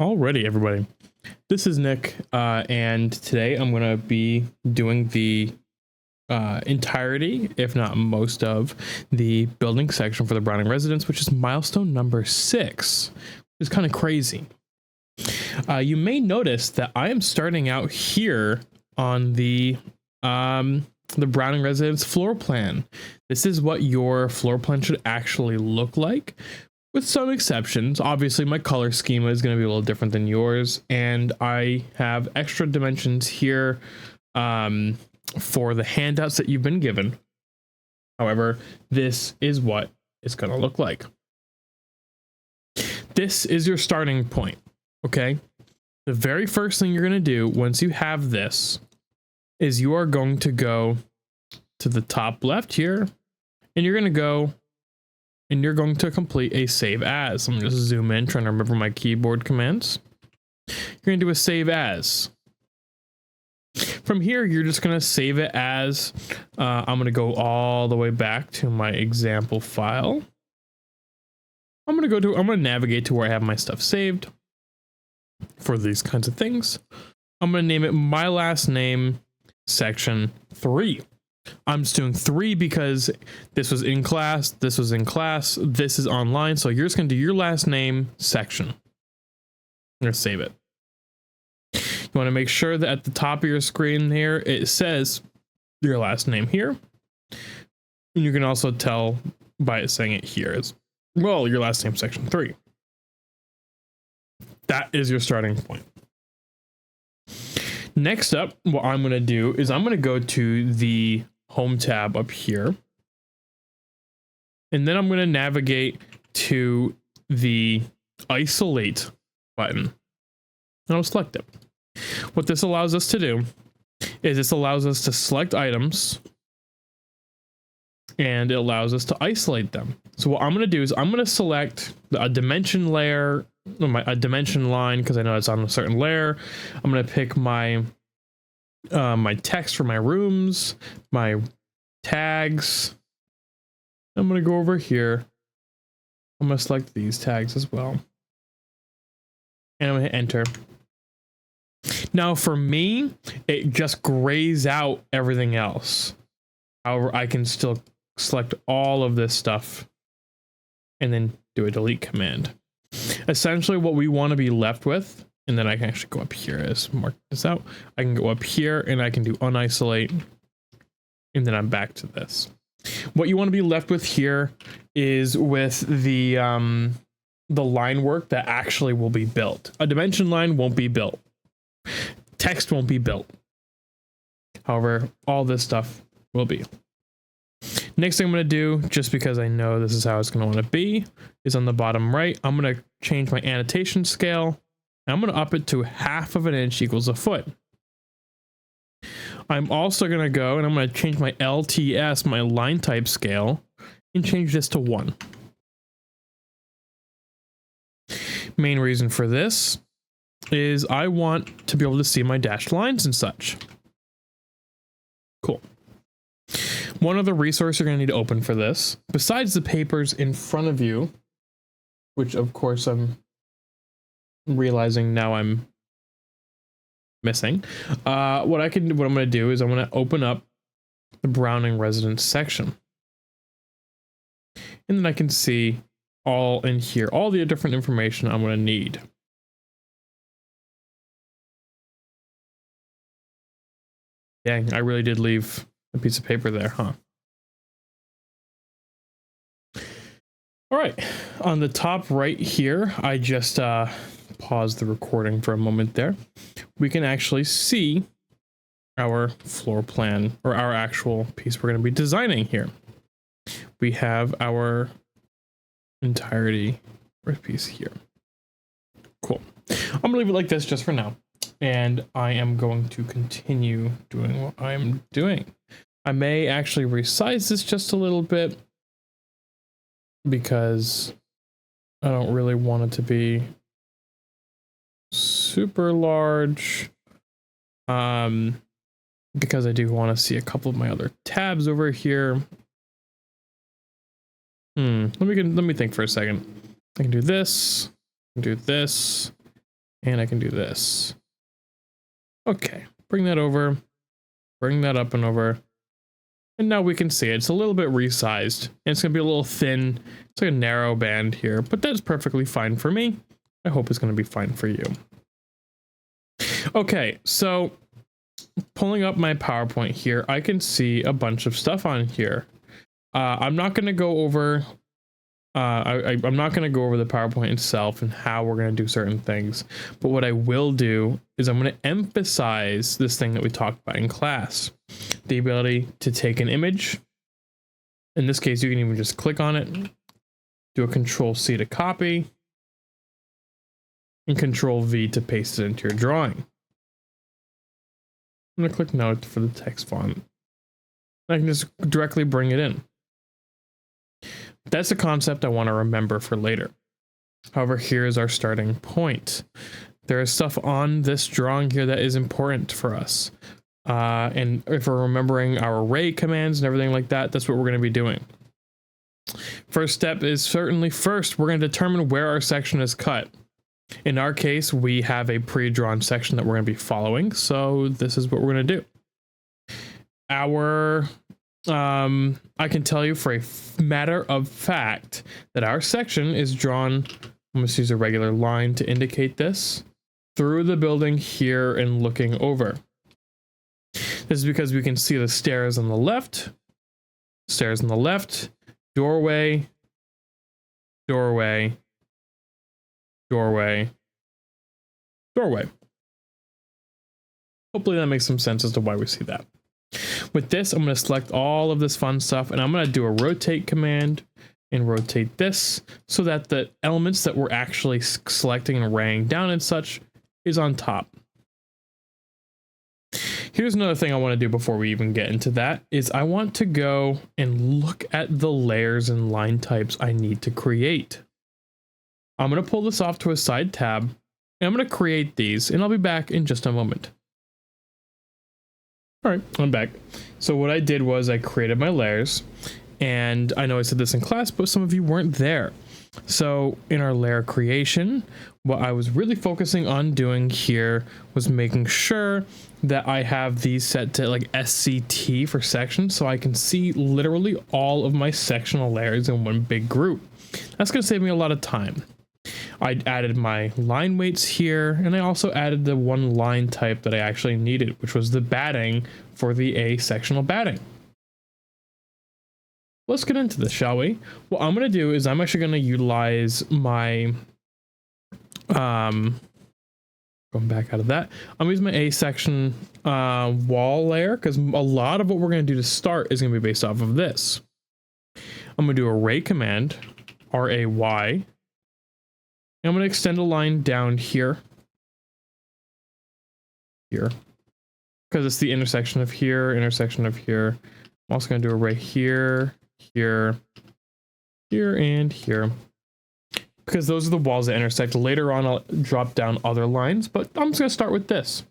Alrighty, everybody. This is Nick, and today I'm going to be doing the entirety, if not most of, the building section for the Browning residence, which is milestone number 6, which is kind of crazy. You may notice that I am starting out here on the Browning residence floor plan. This is what your floor plan should actually look like, with some exceptions. Obviously, my color schema is going to be a little different than yours, and I have extra dimensions here for the handouts that you've been given. However, this is what it's going to look like. This is your starting point, okay? The very first thing you're going to do once you have this is you are going to go to the top left here, and you're going to go and you're going to complete a save as. I'm just zoom in, trying to remember my keyboard commands. You're going to do a save as. From here, you're just going to save it as, I'm going to go all the way back to my example file. I'm going to navigate to where I have my stuff saved for these kinds of things. I'm going to name it my last name section 3. I'm just doing 3 because this was in class, this was in class, this is online. So you're just going to do your last name section. I'm going to save it. You want to make sure that at the top of your screen here, it says your last name here. And you can also tell by it saying it here as well, your last name section 3. That is your starting point. Next up, what I'm going to do is I'm going to go to the home tab up here, and then I'm going to navigate to the isolate button, and I'll select it. What this allows us to do is this allows us to select items, and it allows us to isolate them. So what I'm going to do is I'm going to select a dimension layer, a dimension line, because I know it's on a certain layer. I'm going to pick my my text for my rooms, my tags. I'm going to go over here. I'm going to select these tags as well. And I'm going to hit enter. Now for me, it just grays out everything else. However, I can still select all of this stuff and then do a delete command. Essentially what we want to be left with, and then I can actually go up here as mark this out. I can go up here and I can do unisolate, and then I'm back to this. What you want to be left with here is with the line work that actually will be built. A dimension line won't be built. Text won't be built. However, all this stuff will be. Next thing I'm going to do, just because I know this is how it's going to want to be, is on the bottom right, I'm going to change my annotation scale. I'm going to up it to 1/2 inch equals a foot. I'm also going to go and I'm going to change my LTS, my line type scale, and change this to 1. Main reason for this is I want to be able to see my dashed lines and such. Cool. One other resource you're going to need to open for this, besides the papers in front of you, which of course I'm realizing now I'm missing. What I'm going to do is I'm going to open up the Browning residence section, and then I can see all in here, all the different information I'm going to need. Dang, I really did leave a piece of paper there, huh? All right, on the top right here, I just pause the recording for a moment there. We can actually see our floor plan, or our actual piece we're going to be designing here. We have our entirety piece here. Cool. I'm going to leave it like this just for now, and I am going to continue doing what I'm doing. I may actually resize this just a little bit, because I don't really want it to be super large, because I do want to see a couple of my other tabs over here. Let me think for a second. I can do this, do this, And I can do this. Okay, bring that over, bring that up and over. And now we can see it. It's a little bit resized. And it's going to be a little thin. It's like a narrow band here, but that's perfectly fine for me. I hope it's going to be fine for you. Okay, so pulling up my PowerPoint here, I can see a bunch of stuff on here. I'm not going to go over I'm not going to go over the PowerPoint itself and how we're going to do certain things, but what I will do is I'm going to emphasize this thing that we talked about in class, the ability to take an image. In this case, you can even just click on it, do a Control-C to copy, and Control-V to paste it into your drawing. I'm going to click Note for the text font. I can just directly bring it in. That's a concept I want to remember for later. However, here's our starting point. There is stuff on this drawing here that is important for us. And if we're remembering our array commands and everything like that, that's what we're going to be doing. First step is certainly first, we're going to determine where our section is cut. In our case, we have a pre-drawn section that we're going to be following. So this is what we're going to do. I can tell you for a matter of fact that our section is drawn, I'm going to use a regular line to indicate this, through the building here and looking over. This is because we can see the stairs on the left, doorway, doorway, doorway, doorway. Hopefully that makes some sense as to why we see that. With this, I'm going to select all of this fun stuff, and I'm going to do a rotate command and rotate this so that the elements that we're actually selecting and arraying down and such is on top. Here's another thing I want to do before we even get into that, is I want to go and look at the layers and line types I need to create. I'm going to pull this off to a side tab, and I'm going to create these, and I'll be back in just a moment. All right, I'm back. So what I did was I created my layers, and I know I said this in class, but some of you weren't there. So in our layer creation, what I was really focusing on doing here was making sure that I have these set to like SCT for sections, so I can see literally all of my sectional layers in one big group. That's going to save me a lot of time. I added my line weights here, and I also added the one line type that I actually needed, which was the batting for the A sectional batting. Let's get into this, shall we? What I'm going to do is I'm actually going to utilize my, going back out of that, I'm using my A section wall layer, because a lot of what we're going to do to start is going to be based off of this. I'm going to do array command, R-A-Y. I'm going to extend a line down here, because it's the intersection of here, I'm also going to do array here, here, and here, because those are the walls that intersect. Later on, I'll drop down other lines, but I'm just going to start with this.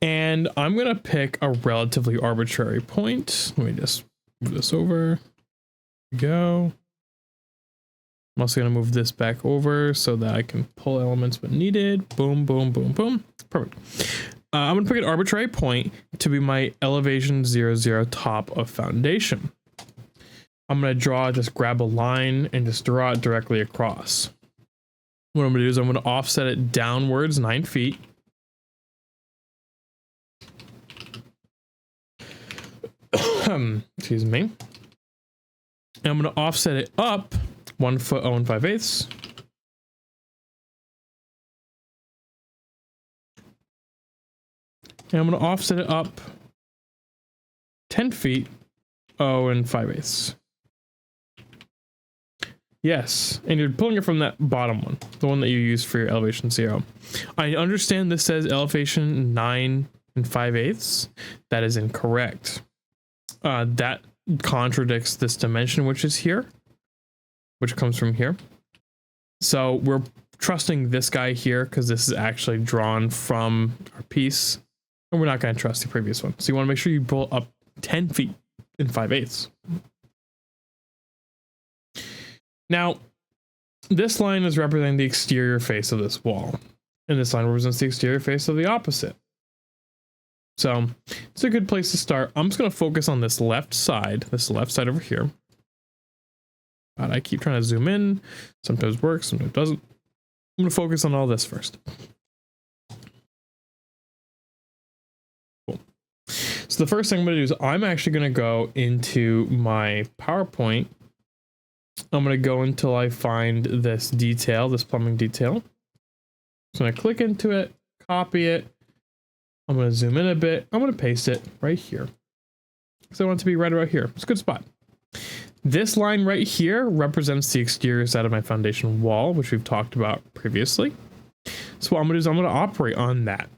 And I'm going to pick a relatively arbitrary point. Let me just move this over. There we go. I'm also going to move this back over so that I can pull elements when needed. Boom, boom, boom, boom. Perfect. I'm going to pick an arbitrary point to be my elevation 00 top of foundation. I'm going to just grab a line and just draw it directly across. What I'm going to do is I'm going to offset it downwards 9 feet. Excuse me. And I'm going to offset it up 1 foot 0 5/8. And I'm going to offset it up 10 feet 0 5/8. Yes, and you're pulling it from that bottom one, the one that you use for your elevation 0. I understand this says elevation 9 5/8. That is incorrect. That contradicts this dimension, which is here, which comes from here. So we're trusting this guy here because this is actually drawn from our piece, and we're not going to trust the previous one. So you want to make sure you pull up 10 feet 5/8. Now, this line is representing the exterior face of this wall, and this line represents the exterior face of the opposite. So it's a good place to start. I'm just going to focus on this left side over here. God, I keep trying to zoom in. Sometimes works, sometimes doesn't. I'm going to focus on all this first. Cool. So the first thing I'm going to do is I'm actually going to go into my PowerPoint. I'm going to go until I find this detail, this plumbing detail. So I'm going to click into it, copy it. I'm going to zoom in a bit. I'm going to paste it right here. So I want it to be right about here. It's a good spot. This line right here represents the exterior side of my foundation wall, which we've talked about previously. So what I'm going to do is I'm going to operate on that.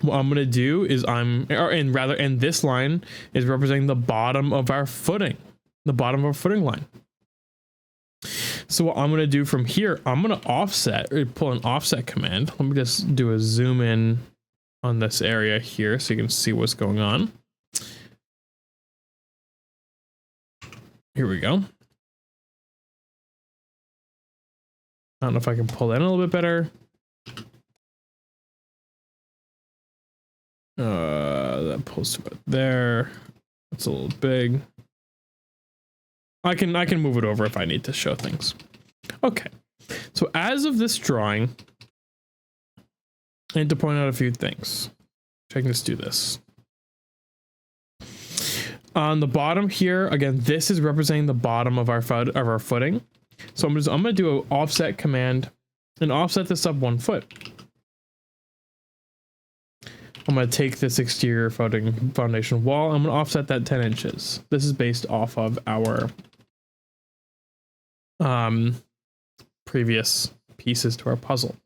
What I'm going to do is and this line is representing the bottom of our footing, the bottom of our footing line. So what I'm going to do from here, I'm going to offset or pull an offset command. Let me just do a zoom in on this area here so you can see what's going on. Here we go. I don't know if I can pull that in a little bit better. That pulls to about there. That's a little big. I can move it over if I need to show things. Okay. So as of this drawing, I need to point out a few things. I can just do this. On the bottom here, again, this is representing the bottom of our footing. So I'm going to do an offset command and offset this up 1 foot. I'm going to take this exterior foundation wall. I'm going to offset that 10 inches. This is based off of our previous pieces to our puzzle.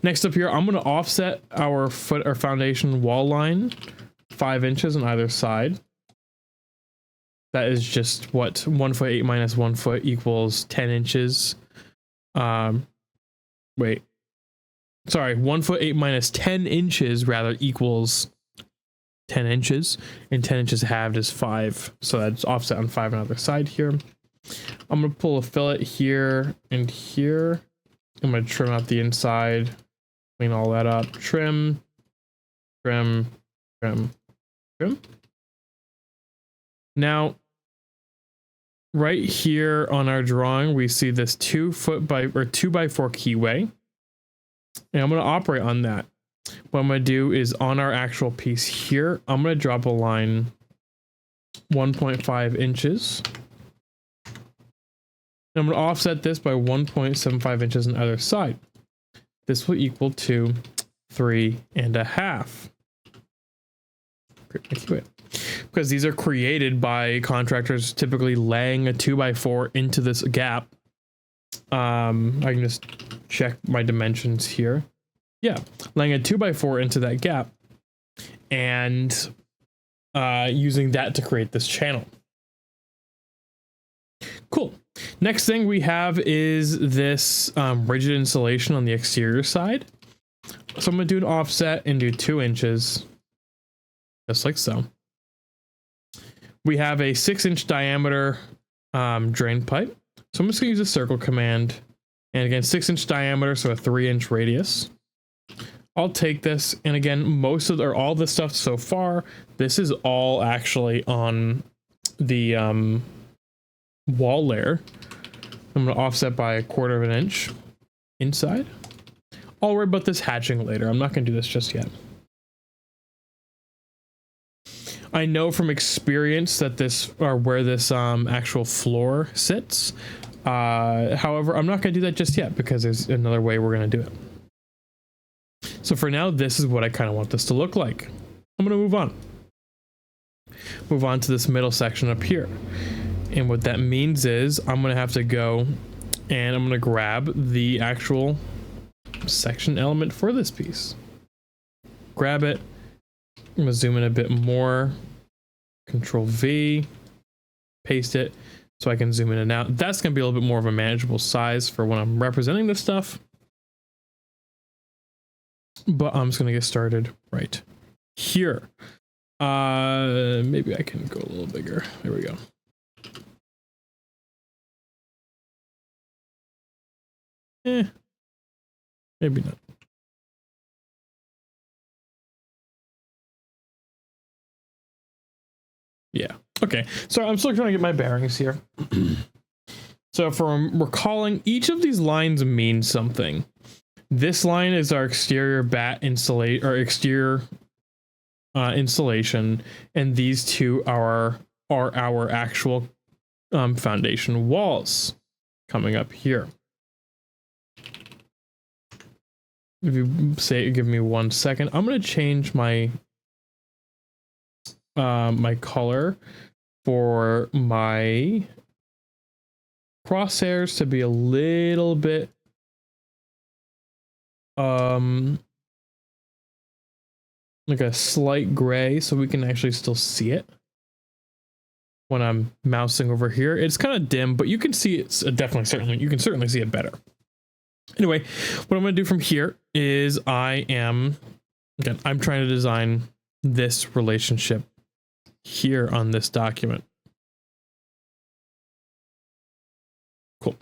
Next up here, I'm going to offset our foundation wall line 5 inches on either side. That is just what 1 foot 8 minus 1 foot equals 10 inches. Wait. Sorry, 1 foot 8 minus 10 inches rather equals 10 inches, and 10 inches halved is 5. So that's offset on 5 on either side here. I'm going to pull a fillet here and here. I'm going to trim out the inside, clean all that up, trim, trim, trim, trim. Now, right here on our drawing, we see this 2 by 4 keyway. And I'm going to operate on that. What I'm going to do is on our actual piece here, I'm going to drop a line 1.5 inches. And I'm going to offset this by 1.75 inches on either side. This will equal to 3.5. Because these are created by contractors typically laying a 2x4 into this gap. I can just check my dimensions here. Yeah, laying a 2x4 into that gap and using that to create this channel. Cool. Next thing we have is this rigid insulation on the exterior side. So I'm going to do an offset and do 2 inches, just like so. We have a 6-inch diameter drain pipe. So I'm just going to use a circle command. And again, 6-inch diameter, so a 3-inch radius. I'll take this, and again, all the stuff so far, this is all actually on the wall layer. I'm going to offset by 1/4 inch inside. I'll worry about this hatching later. I'm not going to do this just yet. I know from experience that where this actual floor sits. However, I'm not going to do that just yet because there's another way we're going to do it. So for now, this is what I kind of want this to look like. I'm going to move on. Move on to this middle section up here. And what that means is I'm going to have to go and I'm going to grab the actual section element for this piece. Grab it. I'm going to zoom in a bit more. Control V. Paste it so I can zoom in and out. That's going to be a little bit more of a manageable size for when I'm representing this stuff. But I'm just going to get started right here. Maybe I can go a little bigger. There we go. Maybe not. Yeah. Okay. So I'm still trying to get my bearings here. So from recalling, each of these lines means something. This line is our exterior bat insulate or exterior insulation, and these two are our actual foundation walls coming up here. If you say, give me 1 second, I'm going to change my my color for my crosshairs to be a little bit like a slight gray, so we can actually still see it when I'm mousing over here. It's kind of dim, but you can see it's certainly you can certainly see it better. Anyway, what I'm going to do from here is I'm trying to design this relationship here on this document. Cool.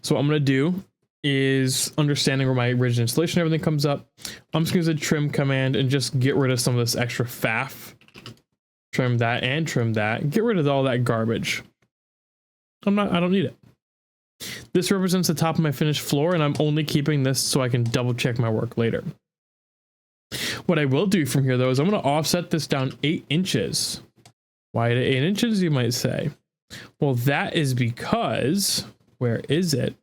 So what I'm going to do is, understanding where my rigid installation everything comes up, I'm just going to use a trim command and just get rid of some of this extra faff. Trim that and trim that. Get rid of all that garbage. I don't need it. This represents the top of my finished floor, and I'm only keeping this so I can double check my work later. What I will do from here, though, is I'm going to offset this down 8 inches. Why 8 inches, you might say? Well, that is because, where is it?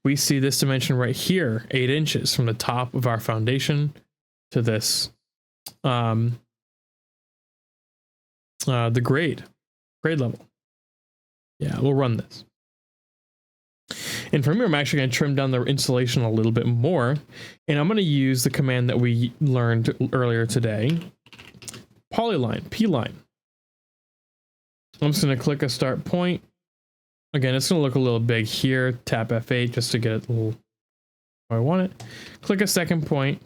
We see this dimension right here, 8 inches from the top of our foundation to this, the grade level. Yeah, we'll run this. And from here, I'm actually going to trim down the insulation a little bit more. And I'm going to use the command that we learned earlier today, polyline, P-line. I'm just going to click a start point. Again, it's going to look a little big here. Tap F8 just to get it a little where I want it. Click a second point.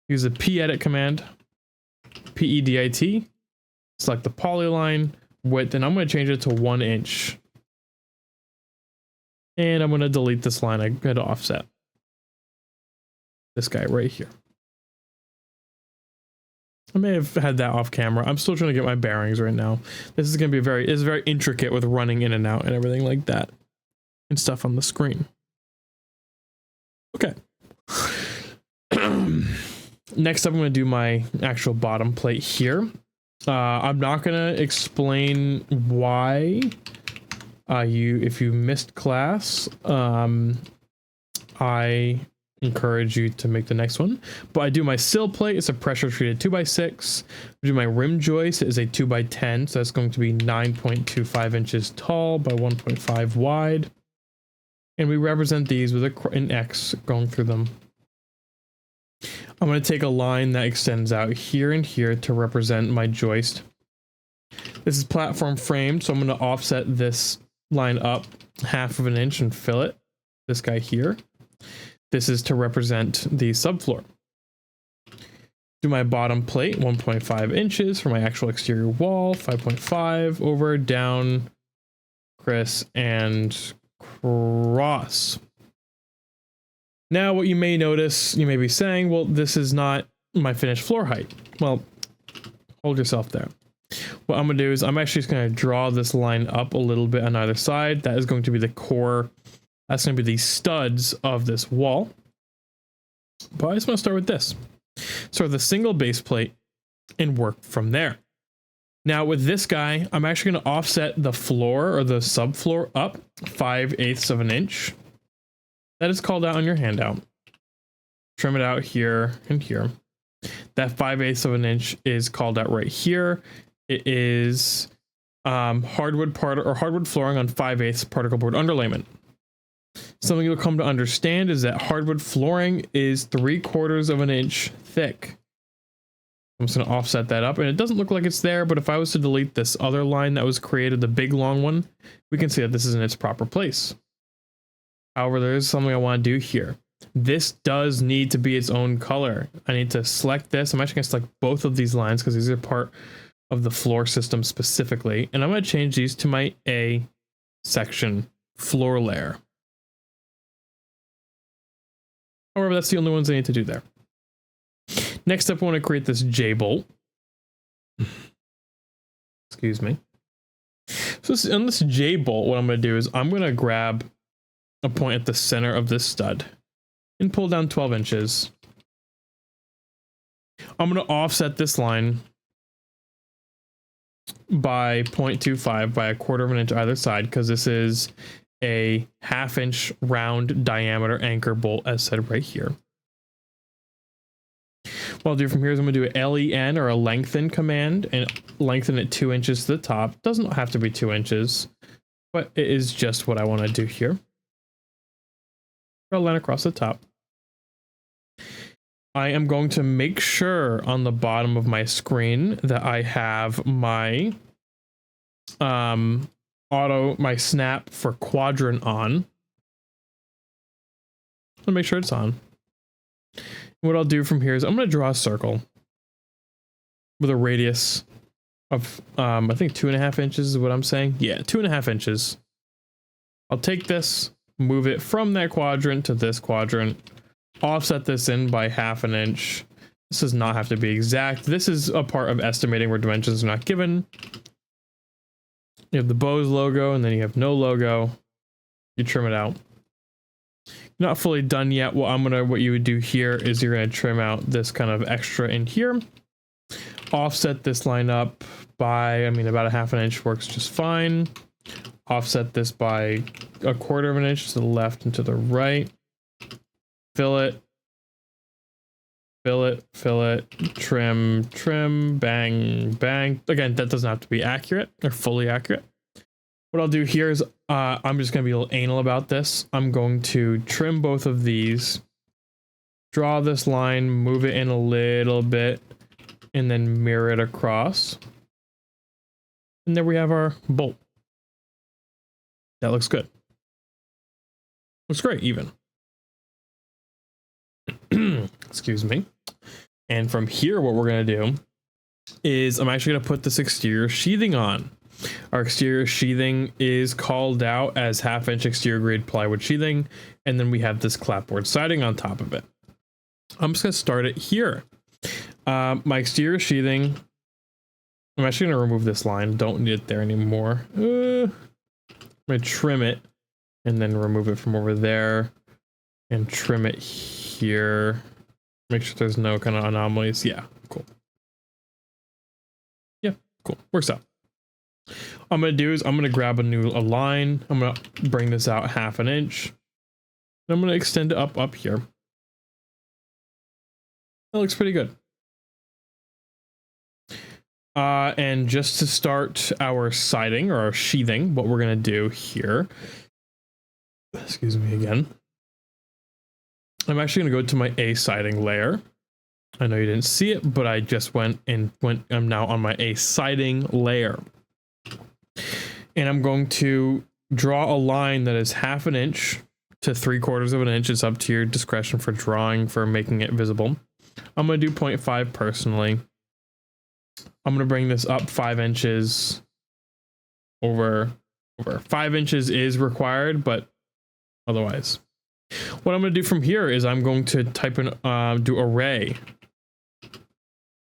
Use the P-edit command, P-E-D-I-T. Select the polyline width, and I'm going to change it to 1 inch. And I'm going to delete this line. I got to offset this guy right here. I may have had that off camera. I'm still trying to get my bearings right now. This is going to be very intricate with running in and out and everything like that and stuff on the screen. Okay. Next up, I'm going to do my actual bottom plate here. I'm not going to explain why if you missed class, I encourage you to make the next one. But I do my sill plate. It's a pressure treated 2x6. I do my rim joist. It is a 2x10. So that's going to be 9.25 inches tall by 1.5 wide. And we represent these with an X going through them. I'm going to take a line that extends out here and here to represent my joist. This is platform framed, so I'm going to offset this line up 1/2 inch and fill it. This guy here. This is to represent the subfloor. Do my bottom plate, 1.5 inches for my actual exterior wall, 5.5 over, down, Chris, and cross. Now, what you may notice, you may be saying, well, this is not my finished floor height. Well, hold yourself there. What I'm going to do is I'm actually just going to draw this line up a little bit on either side. That is going to be the core. That's going to be the studs of this wall. But I just want to start with this. Start with a single base plate and work from there. Now with this guy, I'm actually going to offset the floor or the subfloor up 5/8 of an inch. That is called out on your handout. Trim it out here and here. That 5/8 of an inch is called out right here. It is hardwood flooring on 5/8 particle board underlayment. Something you'll come to understand is that hardwood flooring is 3/4 of an inch thick. I'm just going to offset that up, and it doesn't look like it's there, but if I was to delete this other line that was created, the big long one, we can see that this is in its proper place. However, there is something I want to do here. This does need to be its own color. I need to select this. I'm actually going to select both of these lines because these are part of the floor system specifically, and I'm going to change these to my A section floor layer. However, that's the only ones I need to do there. Next up, I want to create this J-bolt. Excuse me. So on this J-bolt, what I'm going to do is I'm going to grab a point at the center of this stud and pull down 12 inches. I'm going to offset this line by 0.25 by 1/4 of an inch either side, because this is a 1/2 inch round diameter anchor bolt as said right here. What I'll do from here is I'm going to do a LEN, or a lengthen command, and lengthen it 2 inches to the top. Doesn't have to be 2 inches, but it is just what I want to do here. Draw a line across the top. I am going to make sure on the bottom of my screen that I have my my snap for quadrant on. I'll make sure it's on. What I'll do from here is I'm going to draw a circle with a radius of I think 2.5 inches is what I'm saying. Yeah, 2.5 inches. I'll take this, move it from that quadrant to this quadrant, offset this in by 1/2 inch. This does not have to be exact. This is a part of estimating where dimensions are not given. You have the Bose logo, and then you have no logo. You trim it out. Not fully done yet. What you would do here is you're gonna trim out this kind of extra in here. Offset this line up by, about 1/2 inch works just fine. Offset this by 1/4 of an inch to the left and to the right. Fill it, fill it, fill it, trim, trim, bang, bang. Again, that doesn't have to be accurate or fully accurate. What I'll do here is I'm just going to be a little anal about this. I'm going to trim both of these, draw this line, move it in a little bit, and then mirror it across. And there we have our bolt. That looks good. Looks great, even. Excuse me. And from here, what we're going to do is I'm actually going to put this exterior sheathing on. Our exterior sheathing is called out as 1/2 inch exterior grade plywood sheathing, and then we have this clapboard siding on top of it. I'm just going to start it here. My exterior sheathing, I'm actually going to remove this line. Don't need it there anymore. I'm going to trim it and then remove it from over there and trim it here. Make sure there's no kind of anomalies. Yeah, cool. Yeah, cool. Works out. What I'm going to do is I'm going to grab a line. I'm going to bring this out 1/2 inch. And I'm going to extend it up here. That looks pretty good. And just to start our siding or our sheathing, what we're going to do here, excuse me again, I'm actually going to go to my A siding layer. I know you didn't see it, but I just I'm now on my A siding layer. And I'm going to draw a line that is 1/2 inch to 3/4 of an inch. It's up to your discretion for drawing, for making it visible. I'm going to do 0.5 personally. I'm going to bring this up 5 inches over 5 inches is required, but otherwise. What I'm going to do from here is I'm going to type in, do array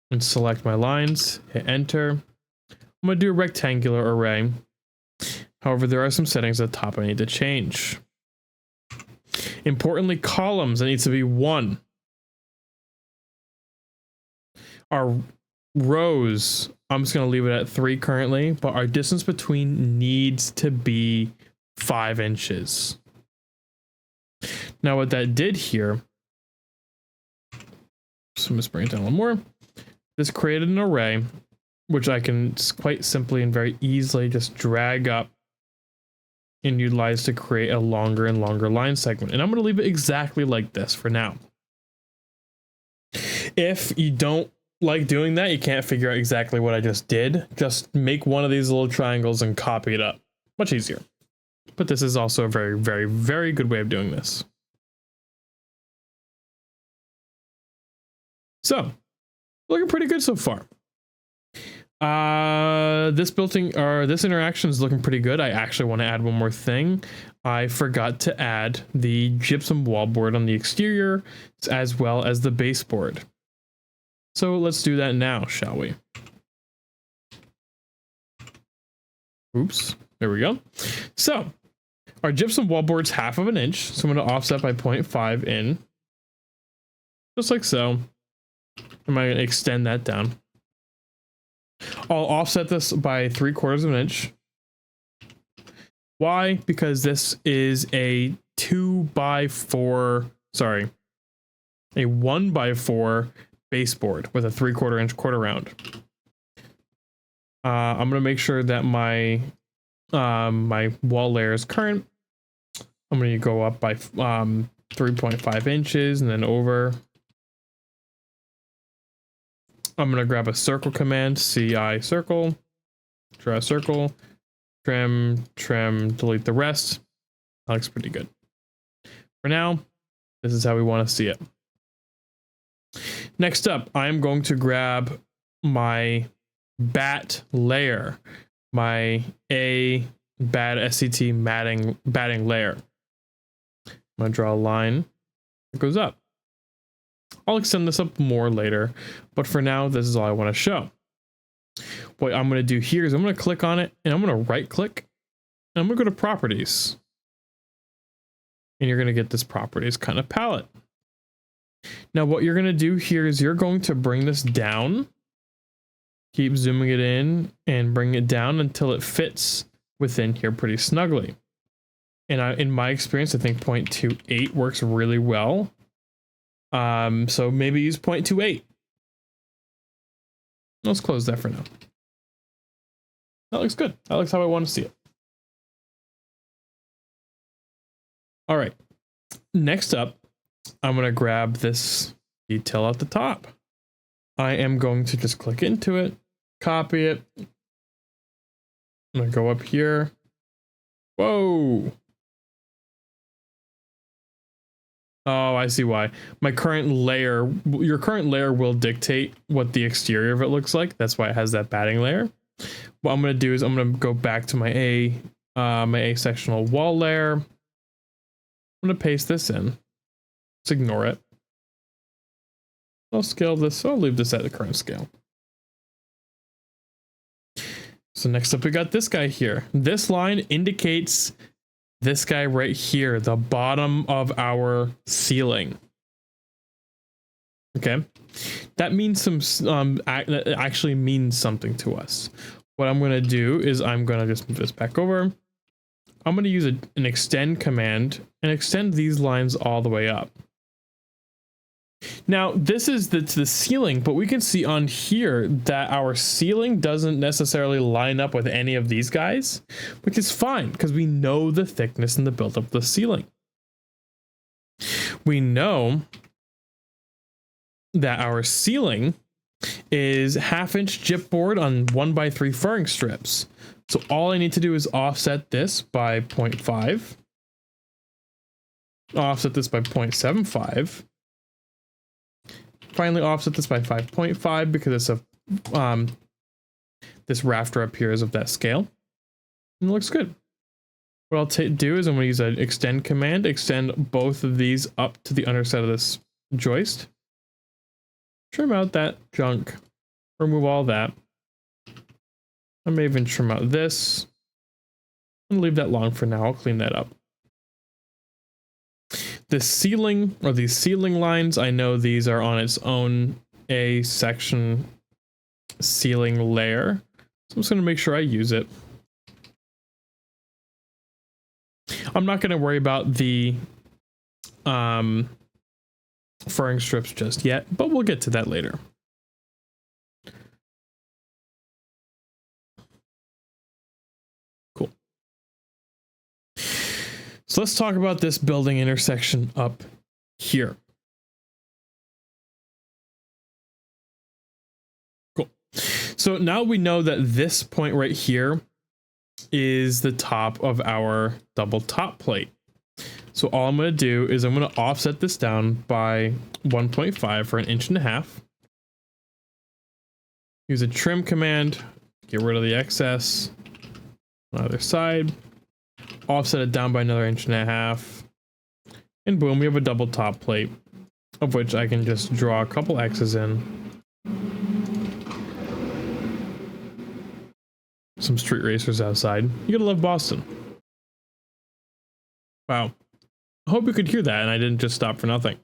and select my lines, hit enter. I'm going to do a rectangular array. However, there are some settings at the top I need to change. Importantly, columns, it needs to be 1. Our rows, I'm just going to leave it at 3 currently, but our distance between needs to be 5 inches. Now what that did here, so I'm just bring it down a little more. This created an array, which I can quite simply and very easily just drag up and utilize to create a longer and longer line segment. And I'm going to leave it exactly like this for now. If you don't like doing that, you can't figure out exactly what I just did, just make one of these little triangles and copy it up. Much easier. But this is also a very, very, very good way of doing this. So, looking pretty good so far. This interaction is looking pretty good. I actually want to add one more thing. I forgot to add the gypsum wallboard on the exterior as well as the baseboard. So let's do that now, shall we? Oops, there we go. So our gypsum wallboard's 1/2 inch, so I'm going to offset by 0.5 in, just like so. I'm going to extend that down. I'll offset this by 3/4 inch. Why? Because this is a 2x4, sorry, a 1x4 baseboard with a 3/4 inch quarter round. I'm gonna make sure that my my wall layer is current. I'm gonna go up by 3.5 inches and then over. I'm gonna grab a circle command, CI circle, draw a circle, trim, delete the rest. That looks pretty good. For now, this is how we want to see it. Next up, I'm going to grab my bat layer, my bat SCT batting layer. I'm gonna draw a line that goes up. I'll extend this up more later, but for now, this is all I want to show. What I'm going to do here is I'm going to click on it and I'm going to right click and I'm going to go to properties. And you're going to get this properties kind of palette. Now what you're going to do here is you're going to bring this down, keep zooming it in and bring it down until it fits within here pretty snugly. And in my experience, I think 0.28 works really well. So maybe use 0.28. Let's close that for now. That looks good. That looks how I want to see it. All right. Next up, I'm going to grab this detail at the top. I am going to just click into it, copy it. I'm going to go up here. Whoa. Oh, I see why. My current layer, your current layer will dictate what the exterior of it looks like. That's why it has that batting layer. What I'm going to do is I'm going to go back to my A sectional wall layer. I'm going to paste this in. Just ignore it. I'll scale this. So I'll leave this at the current scale. So next up, we got this guy here. This line indicates this guy right here, the bottom of our ceiling. Okay, that means actually means something to us. What I'm going to do is I'm going to just move this back over. I'm going to use an extend command and extend these lines all the way up. Now this is to the ceiling, but we can see on here that our ceiling doesn't necessarily line up with any of these guys, which is fine because we know the thickness and the buildup of the ceiling. We know that our ceiling is 1/2 inch gypboard on 1x3 furring strips. So all I need to do is offset this by 0.5, offset this by 0.75. Finally offset this by 5.5 because it's a this rafter up here is of that scale, and it looks good. What I'll do is I'm going to use an extend command, extend both of these up to the underside of this joist, trim out that junk, remove all that. I may even trim out this and leave that long for now. I'll clean that up. The ceiling, or these ceiling lines, I know these are on its own A section ceiling layer. So I'm just going to make sure I use it. I'm not going to worry about the furring strips just yet, but we'll get to that later. Cool. So let's talk about this building intersection up here. Cool. So now we know that this point right here is the top of our double top plate. So all I'm going to do is I'm going to offset this down by 1.5 for 1.5 inches. Use a trim command, get rid of the excess on the other side. offset it down by another 1.5 inches, and boom, we have a double top plate, of which I can just draw a couple X's in. Some street racers outside. You gotta love Boston. Wow. I hope you could hear that and I didn't just stop for nothing.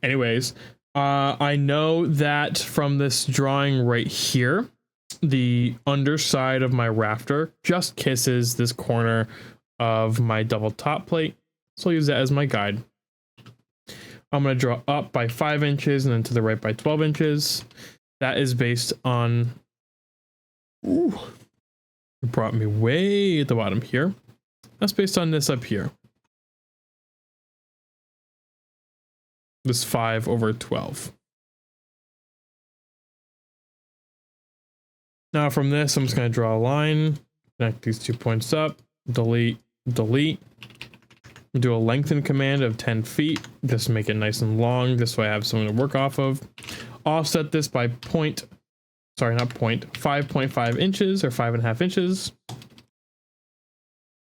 Anyways, I know that from this drawing right here, the underside of my rafter just kisses this corner of my double top plate. So I'll use that as my guide. I'm going to draw up by 5 inches and then to the right by 12 inches. That is based on... Ooh, it brought me way at the bottom here. That's based on this up here. This 5/12. Now from this, I'm just going to draw a line, connect these 2 points up, delete, delete. Do a lengthen command of 10 feet, just to make it nice and long. This way I have something to work off of. Offset this by 5.5 inches or 5.5 inches.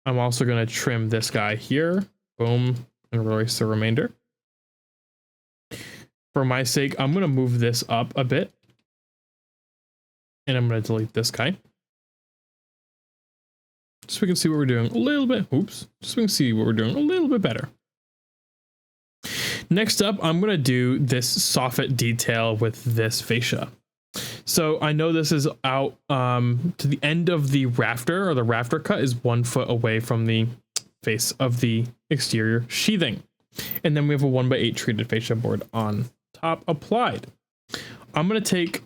I'm also going to trim this guy here. Boom, and erase the remainder. For my sake, I'm going to move this up a bit. And I'm going to delete this guy. So we can see what we're doing a little bit. Oops. Just so we can see what we're doing a little bit better. Next up, I'm going to do this soffit detail with this fascia. So I know this is out to the end of the rafter, or the rafter cut is 1 foot away from the face of the exterior sheathing. And then we have a 1x8 treated fascia board on top applied. I'm going to take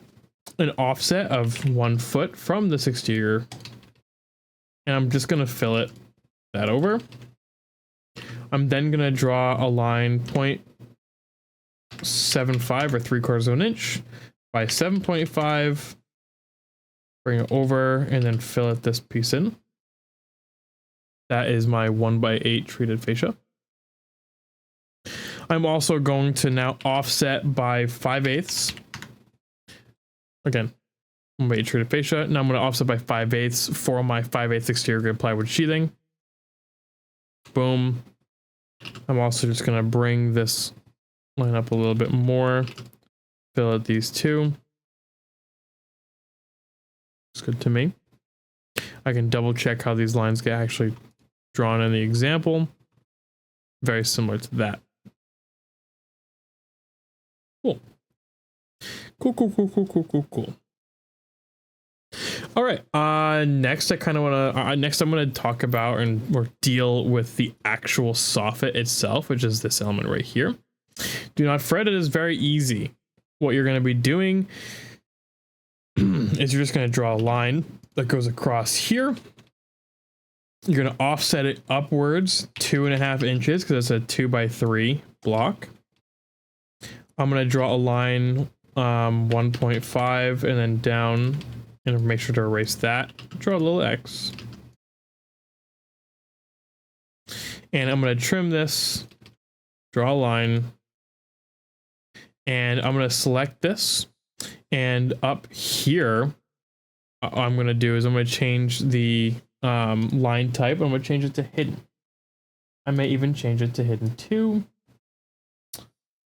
an offset of 1 foot from this exterior, and I'm just going to fill it that over. I'm then going to draw a line 0.75 or 3/4 of an inch by 7.5, bring it over, and then fill it this piece in. That is my 1x8 treated fascia. I'm also going to now offset by 5/8. Again, 1x8 treated fascia. Now I'm going to offset by 5/8 for my 5/8 exterior grid plywood sheathing. Boom. I'm also just going to bring this line up a little bit more. Fill out these two. It's good to me. I can double check how these lines get actually drawn in the example. Very similar to that. Cool. Cool. All right. Next, I kind of want to. Next, I'm going to talk about or deal with the actual soffit itself, which is this element right here. Do not fret. It is very easy. What you're going to be doing is you're just going to draw a line that goes across here. You're going to offset it upwards 2.5 inches because it's a 2x3 block. I'm going to draw a line 1.5 and then down, and make sure to erase that. Draw a little X. And I'm going to trim this, draw a line, and I'm going to select this. And up here, I'm going to do is I'm going to change the line type. I'm going to change it to hidden. I may even change it to hidden 2.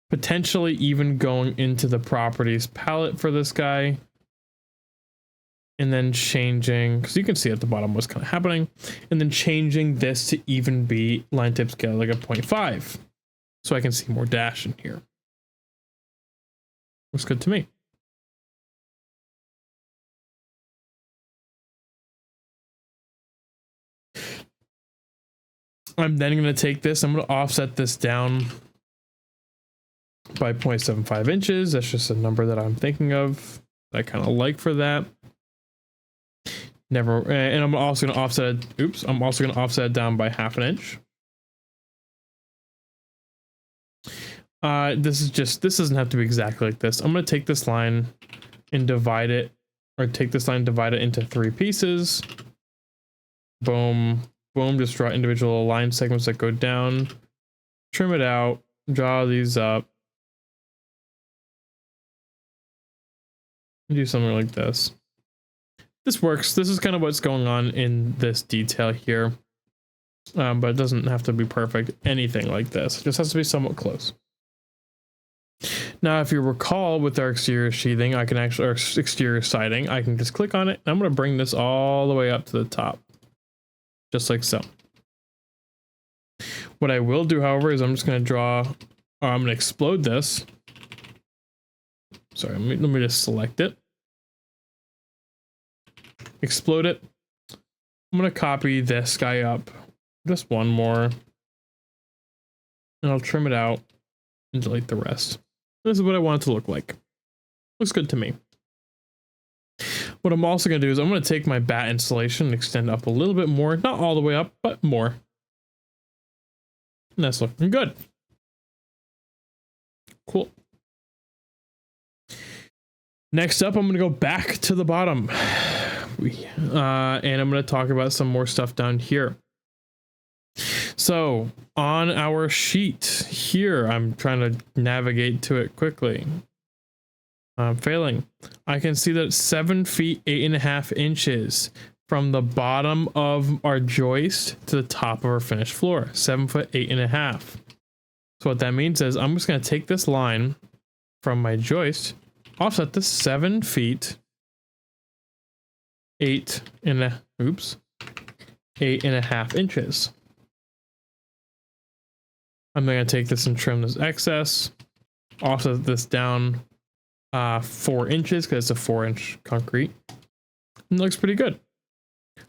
Potentially even going into the properties palette for this guy. And then changing, because you can see at the bottom what's kind of happening. And then changing this to even be line type scale like a 0.5. So I can see more dash in here. Looks good to me. I'm then going to take this, I'm going to offset this down by 0.75 inches. That's just a number that I'm thinking of. I kind of like for that. And I'm also going to offset it. Oops. I'm also going to offset it down by 1/2 inch. This doesn't have to be exactly like this. I'm going to take this line and divide it, or take this line, divide it into 3 pieces. Boom, boom. Just draw individual line segments that go down, trim it out, draw these up. Do something like this. this works. This is kind of what's going on in this detail here. But it doesn't have to be perfect, anything like this. It just has to be somewhat close. Now, if you recall with our exterior sheathing, I can actually, or exterior siding, I can just click on it. And I'm going to bring this all the way up to the top, just like so. What I will do, however, is I'm just going to draw, or I'm going to explode this. Sorry, let me just select it. Explode it. I'm going to copy this guy up, just one more. And I'll trim it out and delete the rest. This is what I want it to look like. Looks good to me. What I'm also going to do is I'm going to take my bat installation and extend up a little bit more. Not all the way up, but more. And that's looking good. Cool. Next up, I'm going to go back to the bottom. And I'm going to talk about some more stuff down here. So on our sheet here, I'm trying to navigate to it quickly. I'm failing. I can see that 7 feet 8.5 inches from the bottom of our joist to the top of our finished floor. 7 foot 8.5. So what that means is I'm just going to take this line from my joist, offset this 7 feet 8.5 inches. I'm going to take this and trim this excess, offset this down 4 inches because it's a 4-inch concrete. It looks pretty good.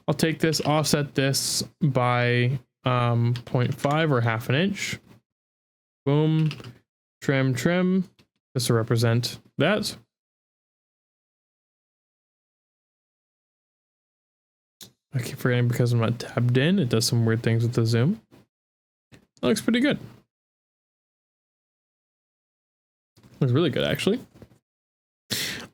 I'll take this, offset this by 0.5 or half an inch. Boom. Trim. This to represent that. I keep forgetting because I'm not tabbed in. It does some weird things with the zoom. That looks pretty good. Looks really good, actually.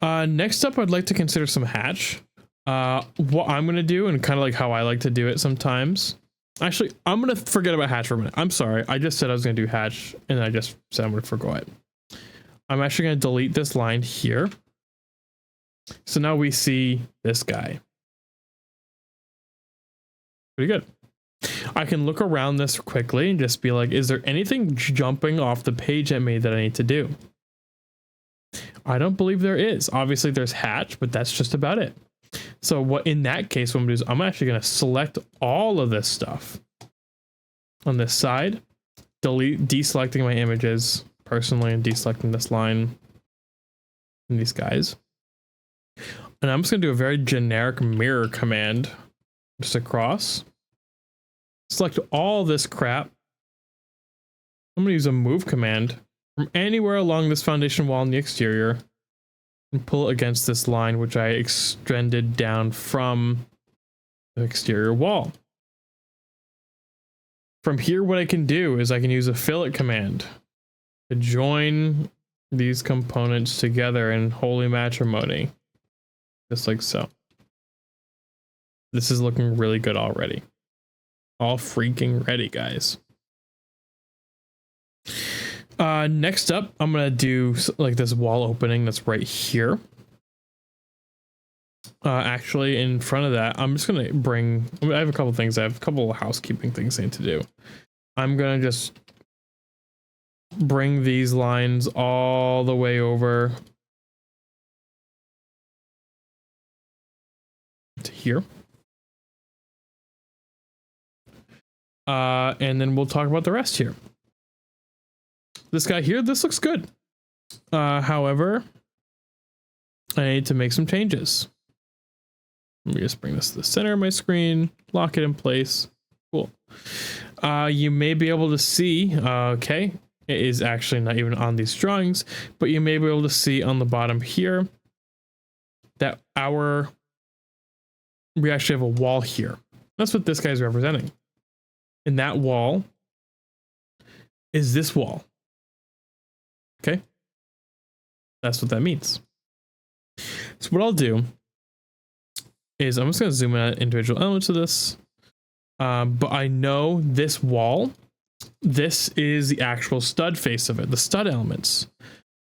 Next up, I'd like to consider some hatch. What I'm going to do, and kind of like how I like to do it sometimes. Actually, I'm going to forget about hatch for a minute. I'm sorry. I just said I was going to do hatch, and I just said I'm going to forgo it. I'm actually going to delete this line here. So now we see this guy. Pretty good. I can look around this quickly and just be like, is there anything jumping off the page at me that I need to do? I don't believe there is. Obviously there's hatch, but that's just about it. So what in that case, what I'm going to do is I'm actually going to select all of this stuff on this side, deselecting my images personally and deselecting this line and these guys. And I'm just going to do a very generic mirror command just across. Select all this crap. I'm going to use a move command from anywhere along this foundation wall in the exterior and pull it against this line, which I extended down from the exterior wall. From here, what I can do is I can use a fillet command to join these components together in holy matrimony, just like so. This is looking really good already. All freaking ready, guys. Next up, I'm gonna do like this wall opening that's right here. Actually, in front of that, I'm just gonna bring. I have a couple things. I have a couple of housekeeping things I need to do. I'm gonna just bring these lines all the way over to here. And then we'll talk about the rest here. This guy here, this looks good. However, I need to make some changes. Let me just bring this to the center of my screen, lock it in place. Cool. You may be able to see, okay, it is actually not even on these drawings, but you may be able to see on the bottom here that we actually have a wall here. That's what this guy's representing. And that wall is this wall. Okay. That's what that means. So what I'll do is I'm just going to zoom in on individual elements of this. But I know this wall, this is the actual stud face of it, the stud elements.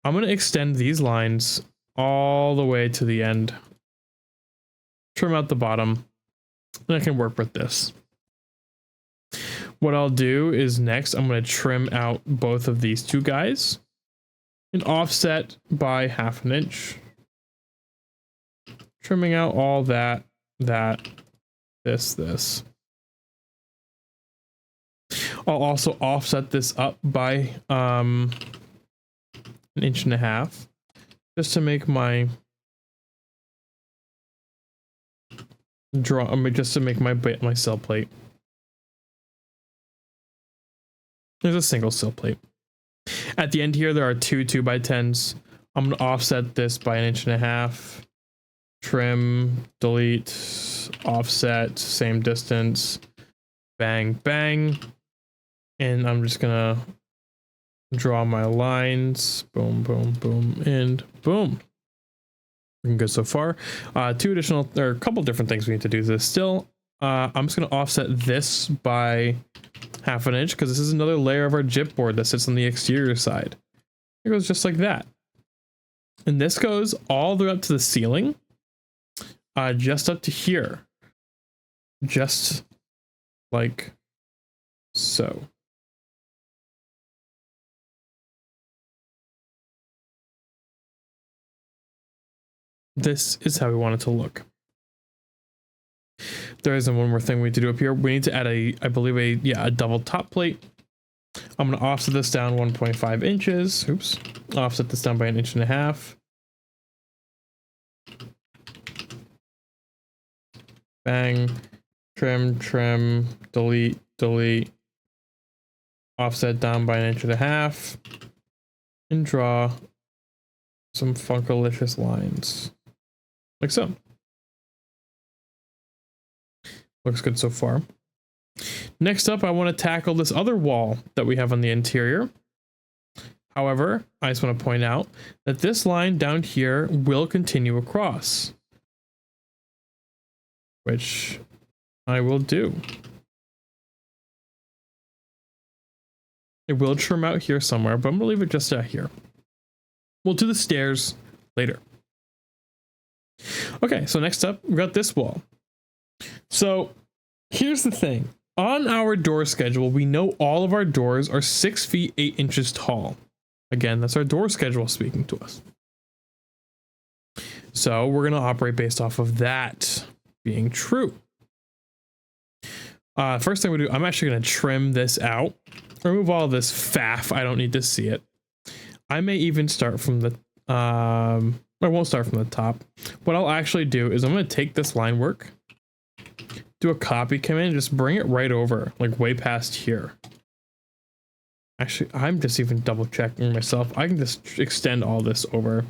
I'm going to extend these lines all the way to the end trim out the bottom, and I can work with this. What I'll do is next, I'm going to trim out both of these two guys and offset by 1/2 inch. Trimming out all that, this. I'll also offset this up by 1.5 inches just to make my my sill plate. There's a single sill plate. At the end here, there are two 2x10s. I'm going to offset this by 1.5 inches. Trim, delete, offset, same distance. Bang, bang. And I'm just going to draw my lines. Boom, boom, boom, and boom. Looking good so far. Two additional, or a couple different things we need to do this still. I'm just going to offset this by 1/2 inch because this is another layer of our gypboard that sits on the exterior side. It goes just like that. And this goes all the way up to the ceiling, just up to here. Just like so. This is how we want it to look. There is one more thing we need to do up here. We need to add I believe a double top plate. I'm going to offset this down 1.5 inches. Oops. Offset this down by 1.5 inches. Bang. Trim, trim, delete, delete. Offset down by 1.5 inches. And draw some funkalicious lines. Like so. Looks good so far. Next up, I want to tackle this other wall that we have on the interior. However, I just want to point out that this line down here will continue across, which I will do. It will trim out here somewhere, but I'm going to leave it just out here. We'll do the stairs later. Okay, so next up, we got this wall. So here's the thing. On our door schedule, we know all of our doors are 6 feet 8 inches tall. Again, that's our door schedule speaking to us. So we're going to operate based off of that being true. First thing we do, I'm actually going to trim this out. Remove all this faff. I don't need to see it. I may even start from the, I won't start from the top. What I'll actually do is I'm going to take this line work, do a copy command, and just bring it right over, like way past here. Actually, I'm just even double checking myself. I can just extend all this over.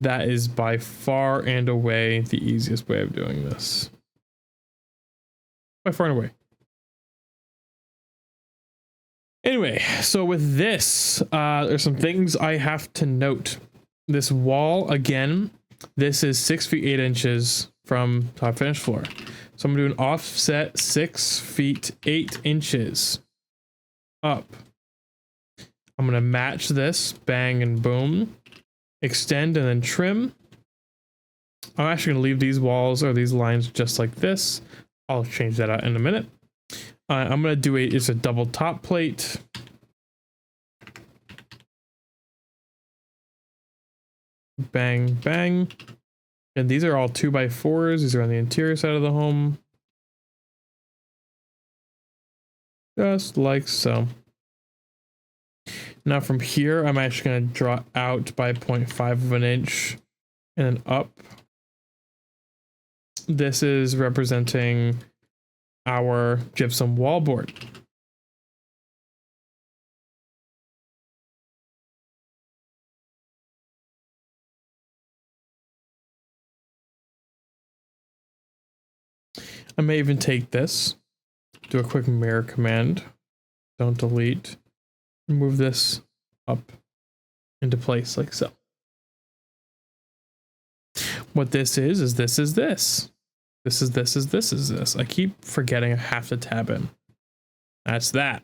That is by far and away the easiest way of doing this. By far and away. Anyway, so with this, there's some things I have to note. This wall, again, this is 6 feet 8 inches from top finished floor. So I'm going to do an offset 6 feet 8 inches up. I'm going to match this, bang and boom, extend and then trim. I'm actually going to leave these walls or these lines just like this. I'll change that out in a minute. I'm going to do it's a double top plate. Bang, bang. And these are all 2x4s. These are on the interior side of the home. Just like so. Now from here, I'm actually going to draw out by 0.5 of an inch and then up. This is representing our gypsum wallboard. I may even take this, do a quick mirror command, don't delete, and move this up into place like so. What this is this is this. This is this is this is this. I keep forgetting I have to tab in. That's that.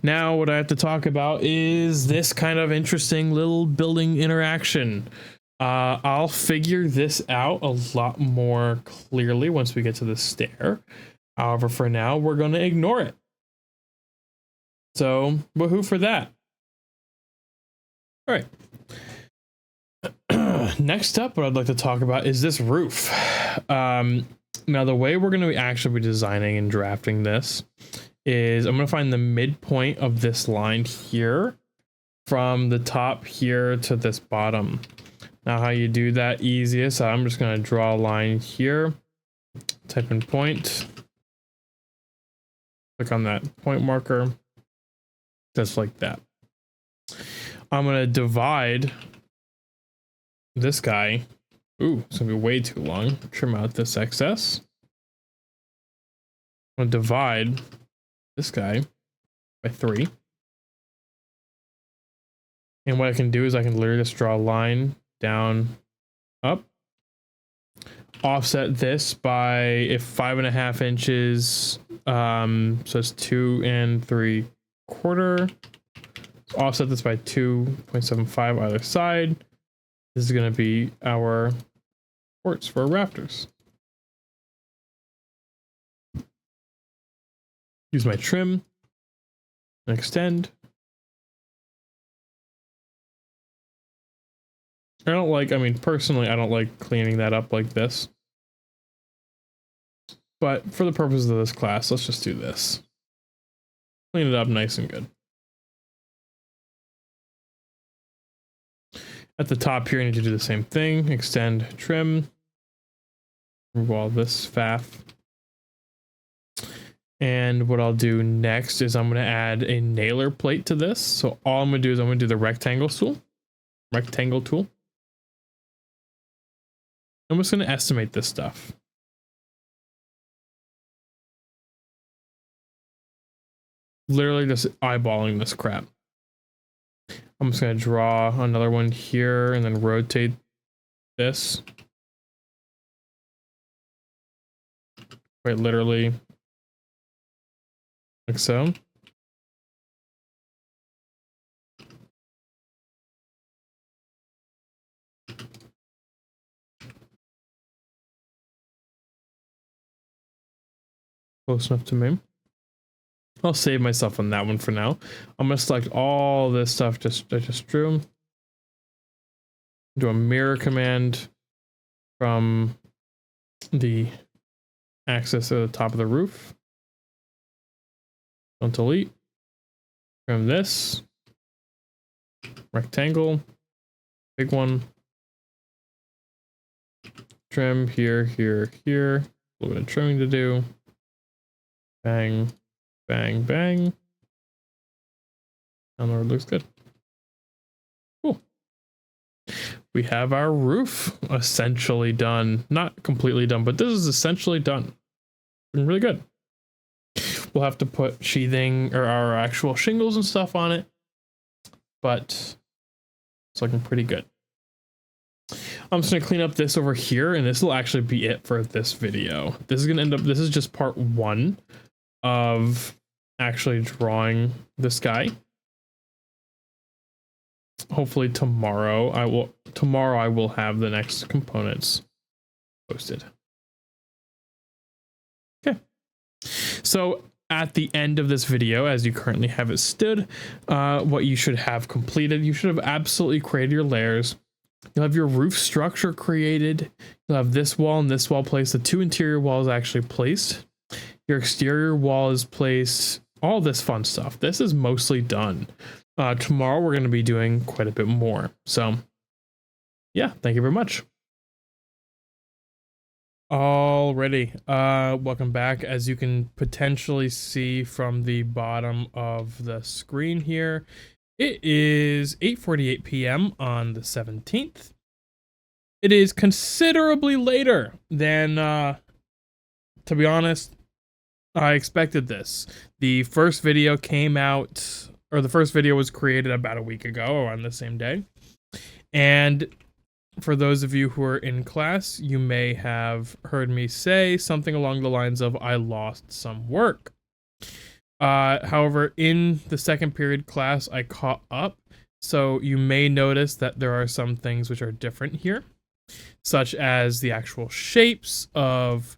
Now what I have to talk about is this kind of interesting little building interaction. I'll figure this out a lot more clearly once we get to the stair. However, for now, we're going to ignore it. So, woohoo for that. All right. Next up, what I'd like to talk about is this roof. Now, the way we're going to actually be designing and drafting this is I'm going to find the midpoint of this line here from the top here to this bottom. Now, how you do that easiest, I'm just going to draw a line here, type in point, click on that point marker, just like that. I'm going to divide this guy. Ooh, it's going to be way too long. Trim out this excess. I'm going to divide this guy by 3. And what I can do is I can literally just draw a line down, up, offset this by 5.5 inches. So it's 2 3/4. Offset this by 2.75 either side. This is going to be our supports for our rafters. Use my trim and extend. Personally, I don't like cleaning that up like this. But for the purposes of this class, let's just do this. Clean it up nice and good. At the top here, I need to do the same thing. Extend, trim. Remove all this faff. And what I'll do next is I'm going to add a nailer plate to this. So all I'm going to do is I'm going to do the rectangle tool. I'm just going to estimate this stuff. Literally just eyeballing this crap. I'm just going to draw another one here and then rotate this. Quite literally. Like so. Close enough to me. I'll save myself on that one for now. I'm going to select all this stuff I just drew. Do a mirror command from the axis at the top of the roof. Don't delete. Trim this. Rectangle. Big one. Trim here, here, here. A little bit of trimming to do. Bang, bang, bang. And it looks good. Cool. We have our roof essentially done. Not completely done, but this is essentially done. Been really good. We'll have to put sheathing or our actual shingles and stuff on it, but it's looking pretty good. I'm just going to clean up this over here, and this will actually be it for this video. This is going to end up, this is just part 1 of actually drawing this guy. Hopefully tomorrow I will have the next components posted. Okay. So at the end of this video, as you currently have it stood, what you should have completed, you should have absolutely created your layers. You'll have your roof structure created. You'll have this wall and this wall placed. The 2 interior walls actually placed. Your exterior wall is placed. All this fun stuff. This is mostly done. Tomorrow we're going to be doing quite a bit more. So yeah, thank you very much. Alrighty, welcome back. As you can potentially see from the bottom of the screen here, it is 8:48 p.m. on the 17th. It is considerably later than, to be honest, I expected this. The first video came out, or the first video was created about a week ago, or on the same day. And for those of you who are in class, you may have heard me say something along the lines of, I lost some work. However, in the second period class, I caught up. So you may notice that there are some things which are different here, such as the actual shapes of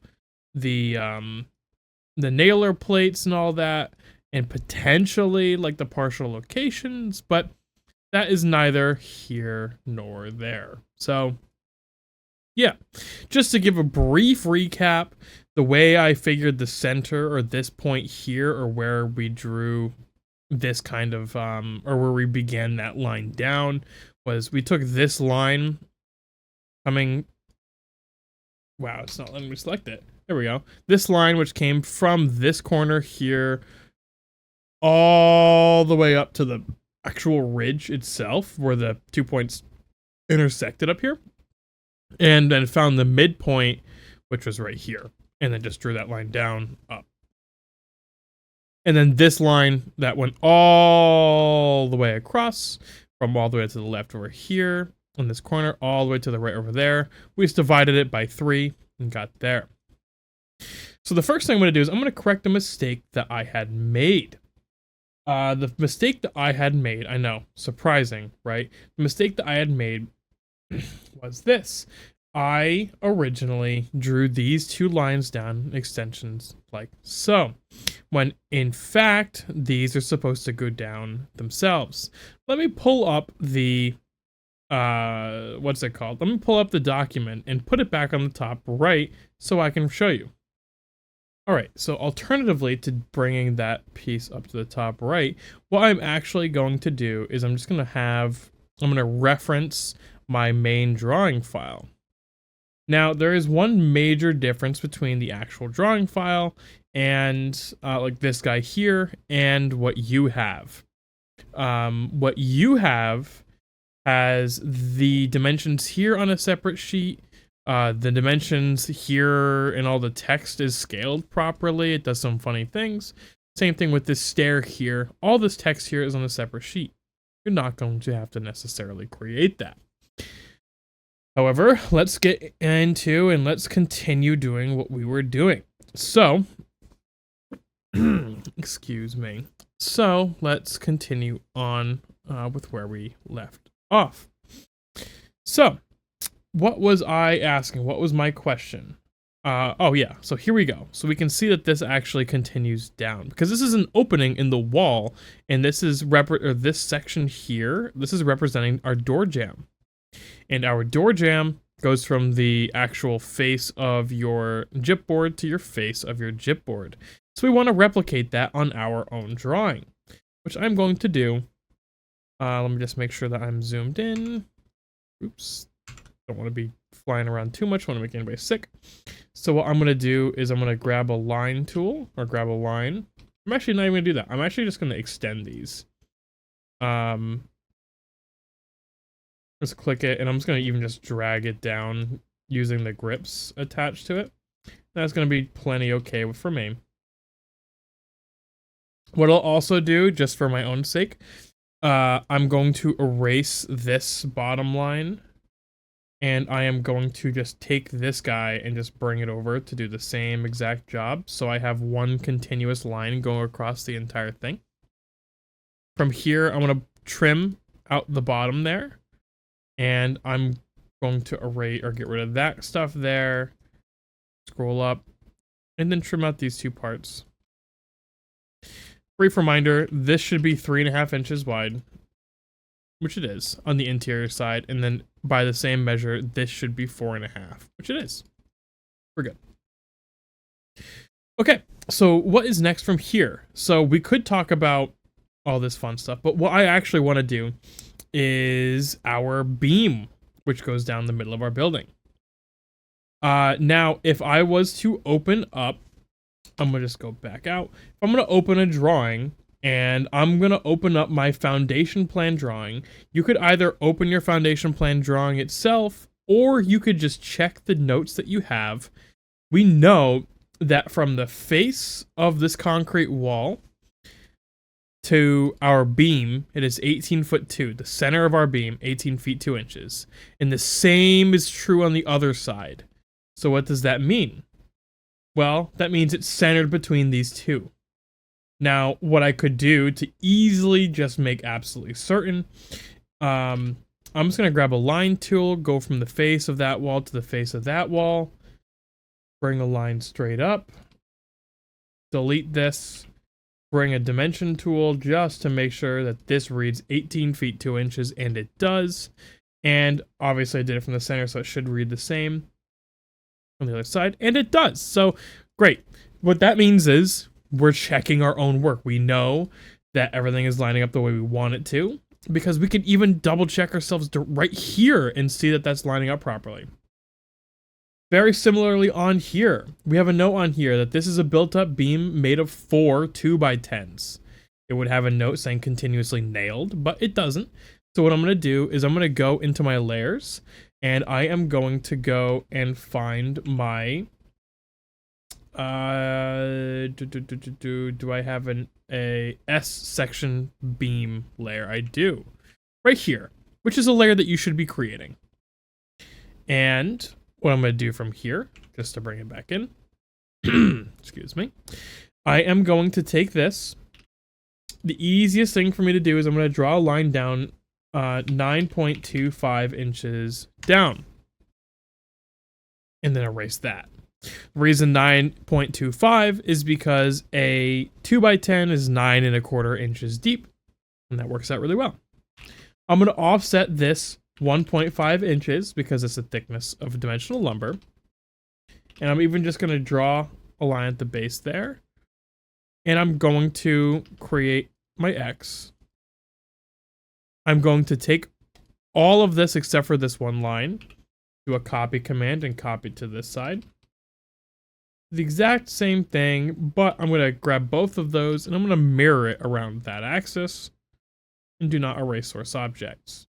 the nailer plates and all that, and potentially like the partial locations, but that is neither here nor there. So yeah, just to give a brief recap, the way I figured the center or this point here, or where we drew this kind of or where we began that line down, was we took this line coming, wow, it's not letting me select it. There we go. This line, which came from this corner here all the way up to the actual ridge itself, where the 2 points intersected up here, and then found the midpoint, which was right here, and then just drew that line down up. And then this line that went all the way across, from all the way to the left over here in this corner, all the way to the right over there. We just divided it by 3 and got there. So the first thing I'm going to do is I'm going to correct a mistake that I had made. The mistake that I had made, I know, surprising, right? The mistake that I had made was this. I originally drew these 2 lines down, extensions like so, when in fact, these are supposed to go down themselves. Let me pull up the, what's it called? Let me pull up the document and put it back on the top right so I can show you. All right, so alternatively to bringing that piece up to the top right, what I'm actually going to do is I'm going to reference my main drawing file. Now, there is one major difference between the actual drawing file and like this guy here and what you have. What you have has the dimensions here on a separate sheet. The dimensions here and all the text is scaled properly. It does some funny things. Same thing with this stair here. All this text here is on a separate sheet. You're not going to have to necessarily create that. However, let's get into and let's continue doing what we were doing. So, excuse me. So, let's continue on with where we left off. So, what was I asking? What was my question? Oh yeah, so here we go. So we can see that this actually continues down because this is an opening in the wall, and this is this section here. This is representing our door jamb, and our door jamb goes from the actual face of your Gypboard to your face of your Gypboard. So we want to replicate that on our own drawing, which I'm going to do. Let me just make sure that I'm zoomed in. Oops. Don't want to be flying around too much. Want to make anybody sick. So what I'm going to do is I'm going to grab a line tool or grab a line. I'm actually not even going to do that. I'm actually just going to extend these. Just click it, and I'm just going to even just drag it down using the grips attached to it. That's going to be plenty okay for me. What I'll also do, just for my own sake, I'm going to erase this bottom line. And I am going to just take this guy and just bring it over to do the same exact job. So I have one continuous line going across the entire thing. From here, I'm going to trim out the bottom there. And I'm going to erase or get rid of that stuff there. Scroll up. And then trim out these 2 parts. Brief reminder, this should be 3.5 inches wide. Which it is on the interior side, and then by the same measure, this should be 4.5, which it is. We're good. Okay, so what is next from here? So we could talk about all this fun stuff, but what I actually want to do is our beam, which goes down the middle of our building. Now, if I was to open up, I'm gonna just go back out. If I'm gonna open a drawing, and I'm going to open up my foundation plan drawing. You could either open your foundation plan drawing itself, or you could just check the notes that you have. We know that from the face of this concrete wall to our beam, it is 18 foot 2. The center of our beam, 18 feet 2 inches. And the same is true on the other side. So what does that mean? Well, that means it's centered between these 2. Now, what I could do to easily just make absolutely certain I'm just going to grab a line tool, go from the face of that wall to the face of that wall, bring a line straight up, delete this, bring a dimension tool just to make sure that this reads 18 feet 2 inches, and it does. And obviously I did it from the center, so it should read the same on the other side, and it does. So great. What that means is we're checking our own work. We know that everything is lining up the way we want it to, because we can even double check ourselves right here and see that that's lining up properly. Very similarly on here, we have a note on here that this is a built-up beam made of 4 2x10s. It would have a note saying continuously nailed, but it doesn't. So what I'm going to do is I'm going to go into my layers, and I am going to go and find my do I have a S section beam layer? I do. Right here, which is a layer that you should be creating. And what I'm going to do from here, just to bring it back in, excuse me, I am going to take this. The easiest thing for me to do is I'm going to draw a line down 9.25 inches down, and then erase that. The reason 9.25 is because a 2x10 is 9.25 inches deep, and that works out really well. I'm going to offset this 1.5 inches because it's the thickness of dimensional lumber, and I'm even just going to draw a line at the base there, and I'm going to create my X. I'm going to take all of this except for this one line, do a copy command and copy to this side. The exact same thing, but I'm going to grab both of those and I'm going to mirror it around that axis, and do not erase source objects.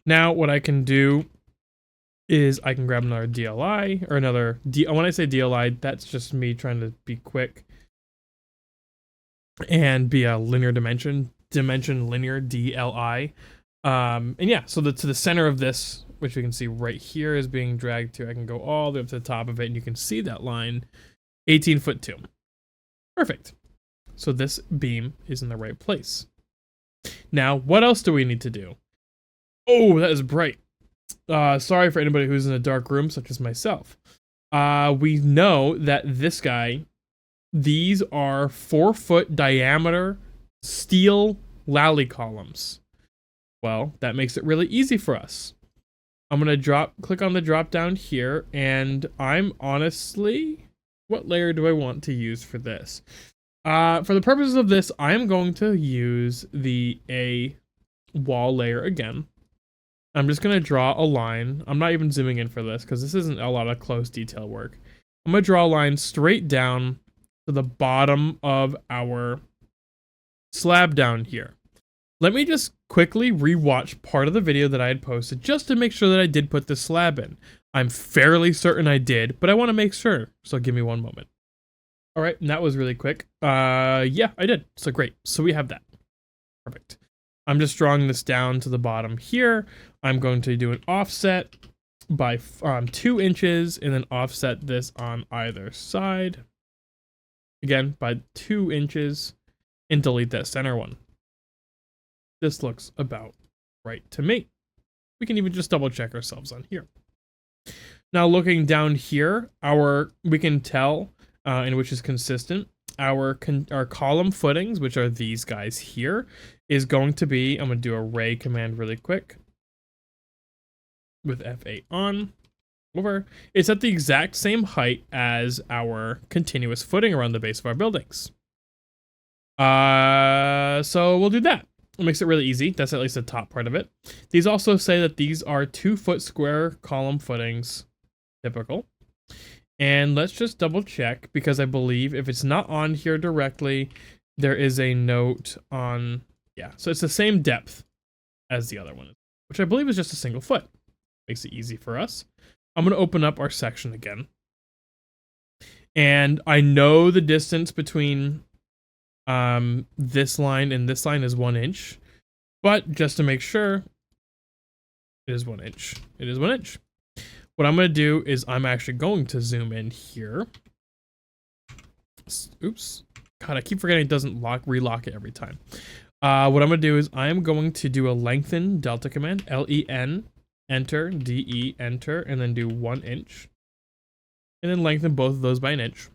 Now what I can do is I can grab another DLI or another when I say DLI, that's just me trying to be quick and be a linear dimension linear DLI. And yeah, so to the center of this, which we can see right here, is being dragged to. I can go all the way up to the top of it, and you can see that line, 18 foot 2. Perfect. So this beam is in the right place. Now, what else do we need to do? Oh, that is bright. Sorry for anybody who's in a dark room, such as myself. We know that this guy, these are 4-foot diameter steel lally columns. Well, that makes it really easy for us. I'm going to click on the drop down here, and I'm honestly, what layer do I want to use for this? For the purposes of this, I'm going to use the A wall layer again. I'm just going to draw a line. I'm not even zooming in for this because this isn't a lot of close detail work. I'm going to draw a line straight down to the bottom of our slab down here. Let me just quickly rewatch part of the video that I had posted just to make sure that I did put the slab in. I'm fairly certain I did, but I want to make sure, so give me one moment. All right, and that was really quick. Yeah, I did. So great. So we have that. Perfect. I'm just drawing this down to the bottom here. I'm going to do an offset by 2 inches and then offset this on either side. Again, by 2 inches, and delete that center one. This looks about right to me. We can even just double check ourselves on here. Now looking down here, we can tell, and which is consistent, our column footings, which are these guys here, is going to be, I'm going to do a ray command really quick with F8 on, over. It's at the exact same height as our continuous footing around the base of our buildings. So we'll do that. It makes it really easy. That's at least the top part of it. These also say that these are 2-foot square column footings, typical. And let's just double check, because I believe if it's not on here directly, there is a note on, yeah. So it's the same depth as the other one, which I believe is just a single foot. Makes it easy for us. I'm going to open up our section again. And I know the distance between this line and this line is 1 inch, but just to make sure, it is 1 inch. It is 1 inch. What I'm going to do is I'm actually going to zoom in here. Oops. God, I keep forgetting it doesn't relock it every time. What I'm going to do is I am going to do a lengthen delta command, L-E-N, enter, D-E, enter, and then do 1 inch. And then lengthen both of those by 1 inch.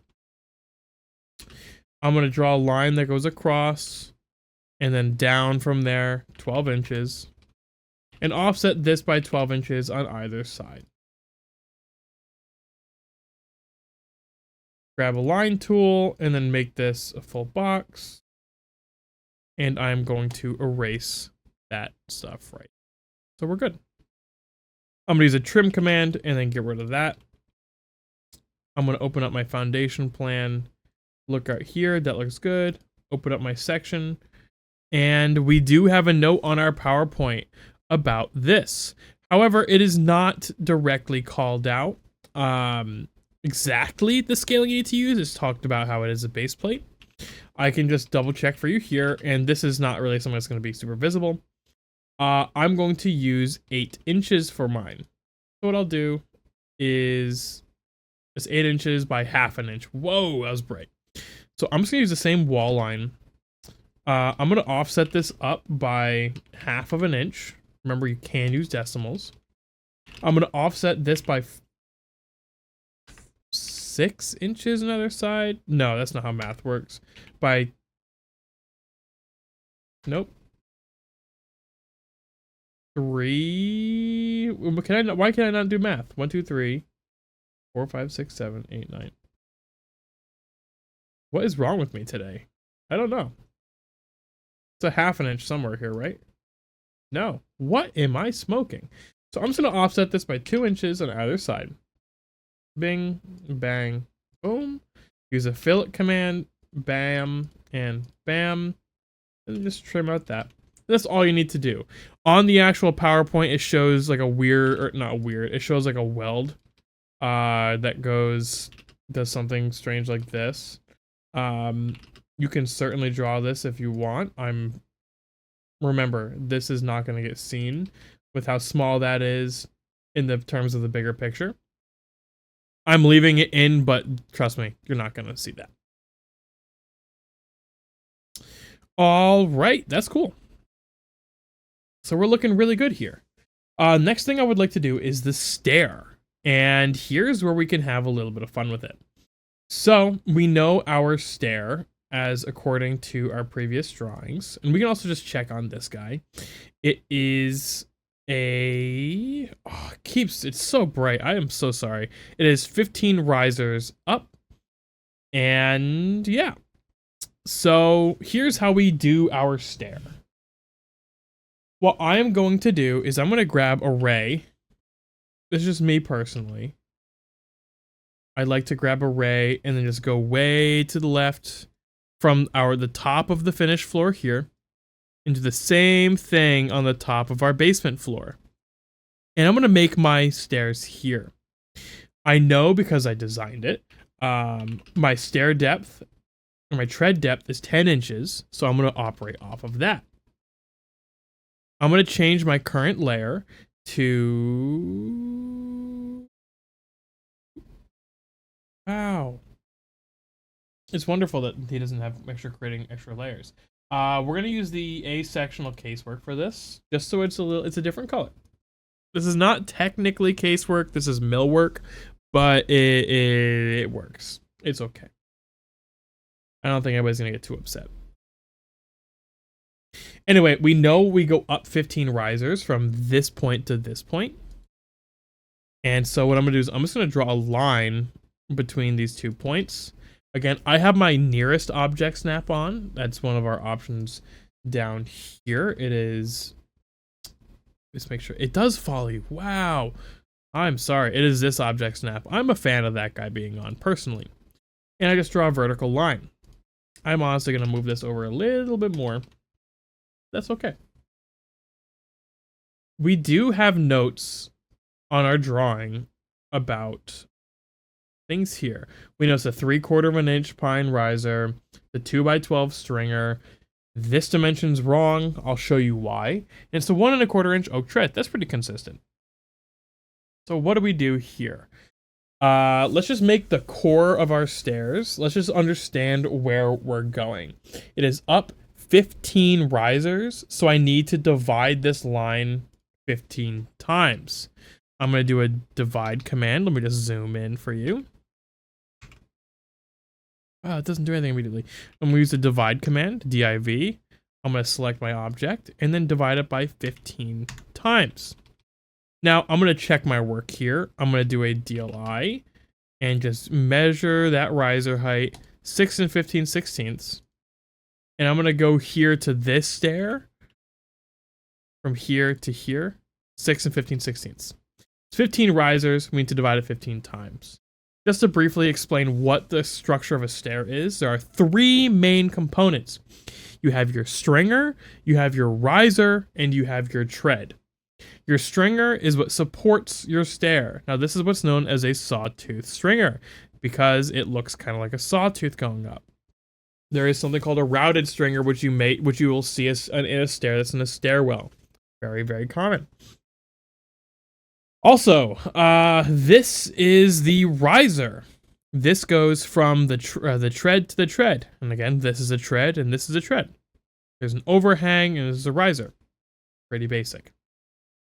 I'm going to draw a line that goes across and then down from there 12 inches. And offset this by 12 inches on either side. Grab a line tool and then make this a full box. And I'm going to erase that stuff right. So we're good. I'm going to use a trim command and then get rid of that. I'm going to open up my foundation plan. Look out here. That looks good. Open up my section. And we do have a note on our PowerPoint about this. However, it is not directly called out. Exactly the scaling you need to use is talked about how it is a base plate. I can just double check for you here, and this is not really something that's going to be super visible. I'm going to use 8 inches for mine. So what I'll do is it's 8 inches by ½ inch. Whoa, that was bright. So I'm just going to use the same wall line. I'm going to offset this up by ½ inch. Remember, you can use decimals. I'm going to offset this by 6 inches on the other side. No, that's not how math works. By... Nope. 3... Why can I not do math? 1, 2, 3, 4, 5, 6, 7, 8, 9. What is wrong with me today? I don't know. It's a ½ inch somewhere here, right? No. What am I smoking? So I'm just going to offset this by 2 inches on either side. Bing, bang, boom. Use a fillet command, bam, and bam. And just trim out that. That's all you need to do. On the actual PowerPoint, it shows like a weird, or not weird, it shows like a weld that does something strange like this. You can certainly draw this if you want. Remember, this is not going to get seen with how small that is in the terms of the bigger picture. I'm leaving it in, but trust me, you're not going to see that. All right, that's cool. So we're looking really good here. Next thing I would like to do is the stair. And here's where we can have a little bit of fun with it. So we know our stair as according to our previous drawings. And we can also just check on this guy. It is a... Oh, it's so bright. I am so sorry. It is 15 risers up. And yeah. So here's how we do our stair. What I am going to do is I'm going to grab array. This is just me personally. I'd like to grab array and then just go way to the left from the top of the finished floor here and do the same thing on the top of our basement floor. And I'm going to make my stairs here. I know because I designed it. My stair depth, or my tread depth is 10 inches. So I'm going to operate off of that. I'm going to change my current layer to... Wow. It's wonderful that he doesn't have creating extra layers. We're going to use the asectional casework for this, just so it's a different color. This is not technically casework, this is millwork, but it works. It's okay. I don't think anybody's going to get too upset. Anyway, we know we go up 15 risers from this point to this point. And so what I'm going to do is I'm just going to draw a line between these 2 points. Again, I have my nearest object snap on. That's one of our options down here. It is... Let's make sure. It does follow you. Wow. I'm sorry. It is this object snap. I'm a fan of that guy being on personally. And I just draw a vertical line. I'm honestly going to move this over a little bit more. That's okay. We do have notes on our drawing about things here. We know it's a 3/4 inch pine riser, the 2x12 stringer. This dimension's wrong. I'll show you why. And it's the 1 1/4 inch oak tread. That's pretty consistent. So what do we do here? Let's just make the core of our stairs. Let's just understand where we're going. It is up 15 risers, so I need to divide this line 15 times. I'm going to do a divide command. Let me just zoom in for you. It doesn't do anything immediately. I'm going to use the divide command, div. I'm going to select my object and then divide it by 15 times. Now I'm going to check my work here. I'm going to do a DLI and just measure that riser height 6 and 15/16. And I'm going to go here to this stair. From here to here, 6 and 15/16. It's 15 risers. We need to divide it 15 times. Just to briefly explain what the structure of a stair is, there are 3 main components. You have your stringer, you have your riser, and you have your tread. Your stringer is what supports your stair. Now this is what's known as a sawtooth stringer because it looks kind of like a sawtooth going up. There is something called a routed stringer, which you will see in a stair that's in a stairwell. Very, very common. Also, this is the riser. This goes from the tread to the tread. And again, this is a tread and this is a tread. There's an overhang and this is a riser. Pretty basic.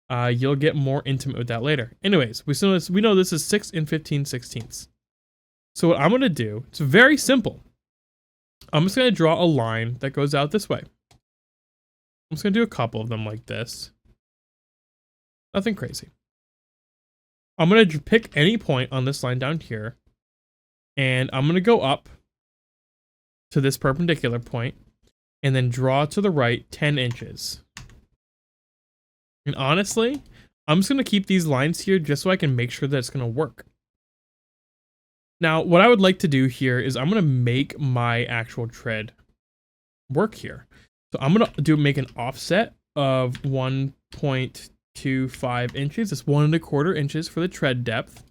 You'll get more intimate with that later. Anyways, we know this is 6 and 15/16. So what I'm going to do, it's very simple. I'm just going to draw a line that goes out this way. I'm just going to do a couple of them like this. Nothing crazy. I'm going to pick any point on this line down here. And I'm going to go up to this perpendicular point. And then draw to the right 10 inches. And honestly, I'm just going to keep these lines here just so I can make sure that it's going to work. Now, what I would like to do here is I'm going to make my actual tread work here. So I'm going to make an offset of 1.25 inches. It's 1.25 inches for the tread depth.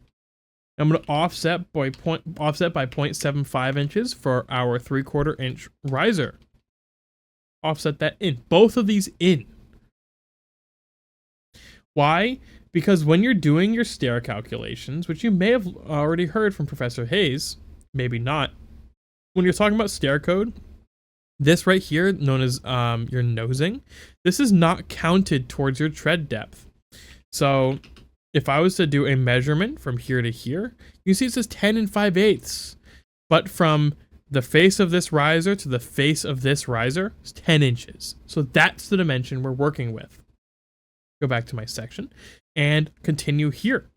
I'm going to offset by 0.75 inches for our 3/4 inch riser. Offset that in. Both of these in. Why? Because when you're doing your stair calculations, which you may have already heard from Professor Hayes, maybe not, when you're talking about stair code, this right here, known as your nosing, this is not counted towards your tread depth. So if I was to do a measurement from here to here, you see it says 10 5/8. But from the face of this riser to the face of this riser is 10 inches. So that's the dimension we're working with. Go back to my section and continue here.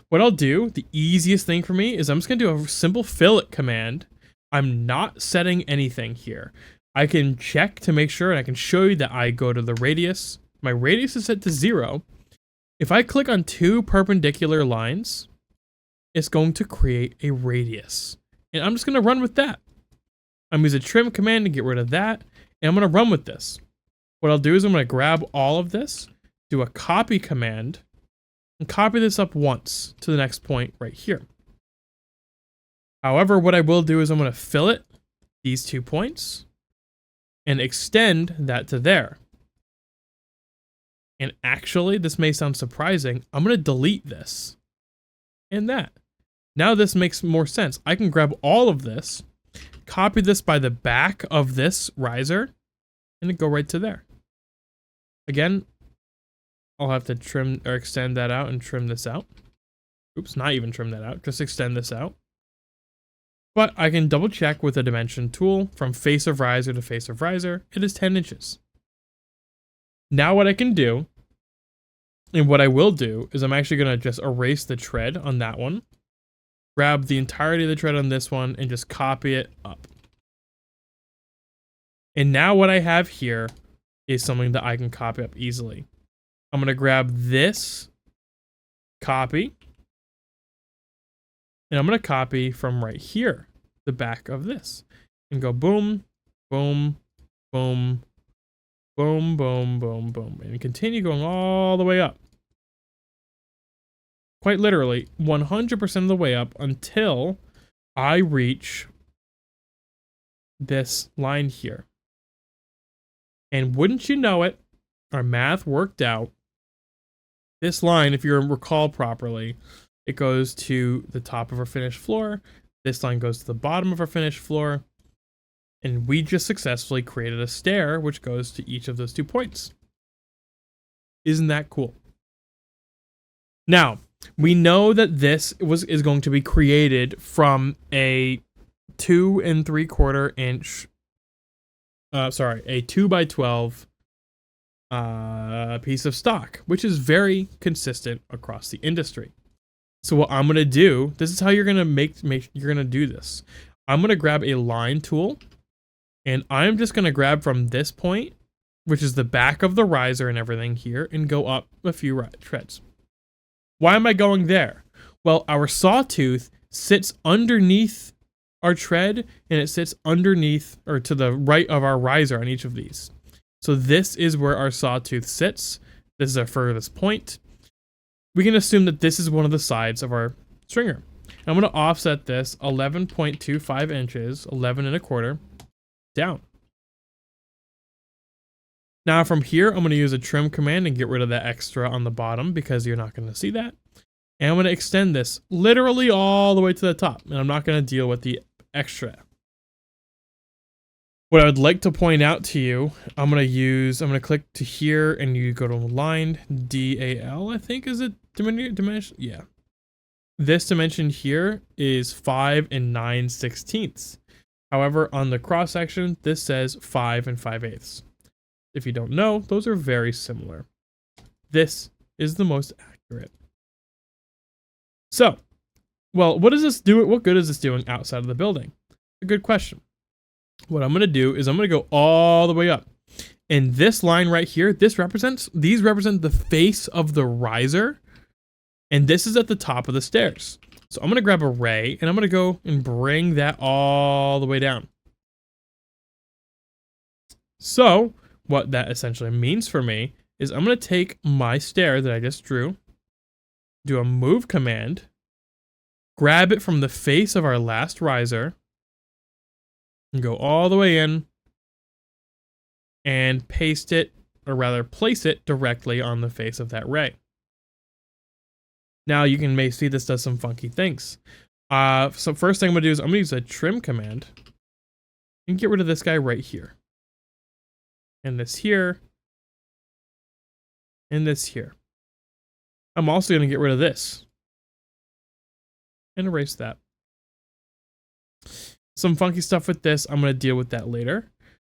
What I'll do, the easiest thing for me is I'm just going to do a simple fillet command. I'm not setting anything here. I can check to make sure, and I can show you that I go to the radius. My radius is set to 0. If I click on 2 perpendicular lines, it's going to create a radius. And I'm just going to run with that. I'm using a trim command to get rid of that, and I'm going to run with this. What I'll do is I'm going to grab all of this, do a copy command, and copy this up once to the next point right here. However, what I will do is I'm going to fillet these 2 points and extend that to there. And actually, this may sound surprising, I'm going to delete this and that. Now this makes more sense. I can grab all of this, copy this by the back of this riser, and then go right to there. Again, I'll have to trim or extend that out and trim this out. Oops, not even trim that out, just extend this out. But I can double check with a dimension tool from face of riser to face of riser. It is 10 inches. Now what I can do, and what I will do, is I'm actually going to just erase the tread on that one. Grab the entirety of the tread on this one and just copy it up. And now what I have here is something that I can copy up easily. I'm going to grab this copy. And I'm going to copy from right here, the back of this. And go boom, boom, boom, boom, boom, boom, boom. And continue going all the way up. Quite literally, 100% of the way up until I reach this line here. And wouldn't you know it, our math worked out. This line, if you recall properly, it goes to the top of our finished floor. This line goes to the bottom of our finished floor. And we just successfully created a stair which goes to each of those 2 points. Isn't that cool? Now, we know that this is going to be created from a 2 3/4 inch, a 2 by 12 piece of stock, which is very consistent across the industry. So what I'm gonna do, this is how you're gonna you're gonna do this. I'm gonna grab a line tool, and I'm just gonna grab from this point, which is the back of the riser and everything here, and go up a few treads. Why am I going there? Well, our sawtooth sits underneath our tread, and it sits underneath or to the right of our riser on each of these. So this is where our sawtooth sits. This is our furthest point. We can assume that this is one of the sides of our stringer. I'm going to offset this 11.25 inches, 11 1/4, down. Now from here, I'm going to use a trim command and get rid of that extra on the bottom because you're not going to see that. And I'm going to extend this literally all the way to the top, and I'm not going to deal with the extra. What I would like to point out to you, I'm going to click to here, and you go to line DAL, I think is it dimension? Yeah. This dimension here is 5 9/16. However, on the cross section, this says 5 5/8. If you don't know, those are very similar. This is the most accurate. So, well, what does this do? What good is this doing outside of the building? A good question. What I'm going to do is I'm going to go all the way up. And this line right here, these represent the face of the riser. And this is at the top of the stairs. So I'm going to grab a ray, and I'm going to go and bring that all the way down. So what that essentially means for me is I'm going to take my stair that I just drew, do a move command, grab it from the face of our last riser, and go all the way in and paste it, or rather place it directly on the face of that ray. Now you may see this does some funky things. So first thing I'm going to do is I'm going to use a trim command and get rid of this guy right here. And this here. And this here. I'm also going to get rid of this. And erase that. Some funky stuff with this. I'm going to deal with that later.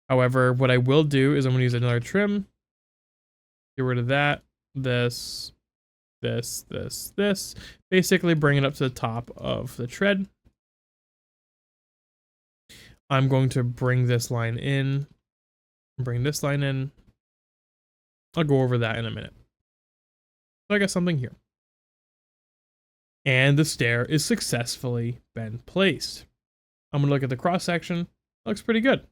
However, what I will do is I'm going to use another trim. Get rid of that. This. Basically bring it up to the top of the tread. I'm going to bring this line in. Bring this line in. I'll go over that in a minute. So I got something here. And the stair is successfully been placed. I'm going to look at the cross section. Looks pretty good.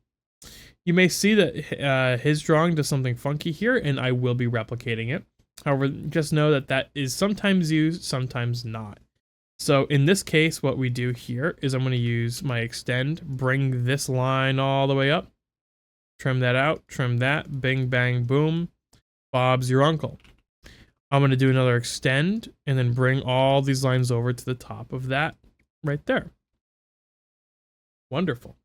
You may see that his drawing does something funky here, and I will be replicating it. However, just know that that is sometimes used, sometimes not. So in this case, what we do here is I'm going to use my extend, bring this line all the way up, trim that out, trim that, bing, bang, boom, Bob's your uncle. I'm going to do another extend and then bring all these lines over to the top of that right there. Wonderful.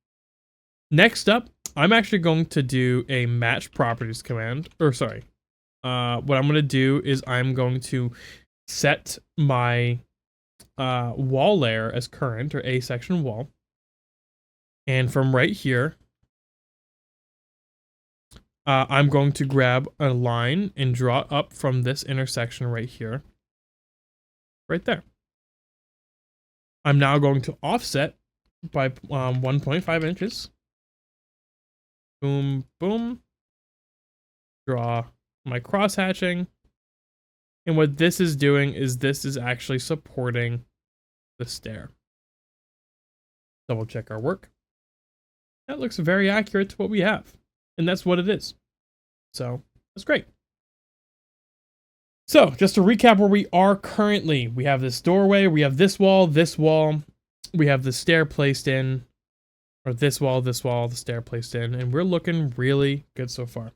Next up, I'm actually going to do a match properties command, or sorry. What I'm going to do is I'm going to set my wall layer as current, or A section wall. And from right here, I'm going to grab a line and draw it up from this intersection right here. Right there. I'm now going to offset by 1.5 inches. Boom, boom. Draw my cross hatching. And what this is doing is this is actually supporting the stair. Double check our work. That looks very accurate to what we have. And that's what it is. So that's great. So just to recap where we are currently, we have this doorway, we have this wall, we have the stair placed in, or this wall, the stair placed in, and we're looking really good so far.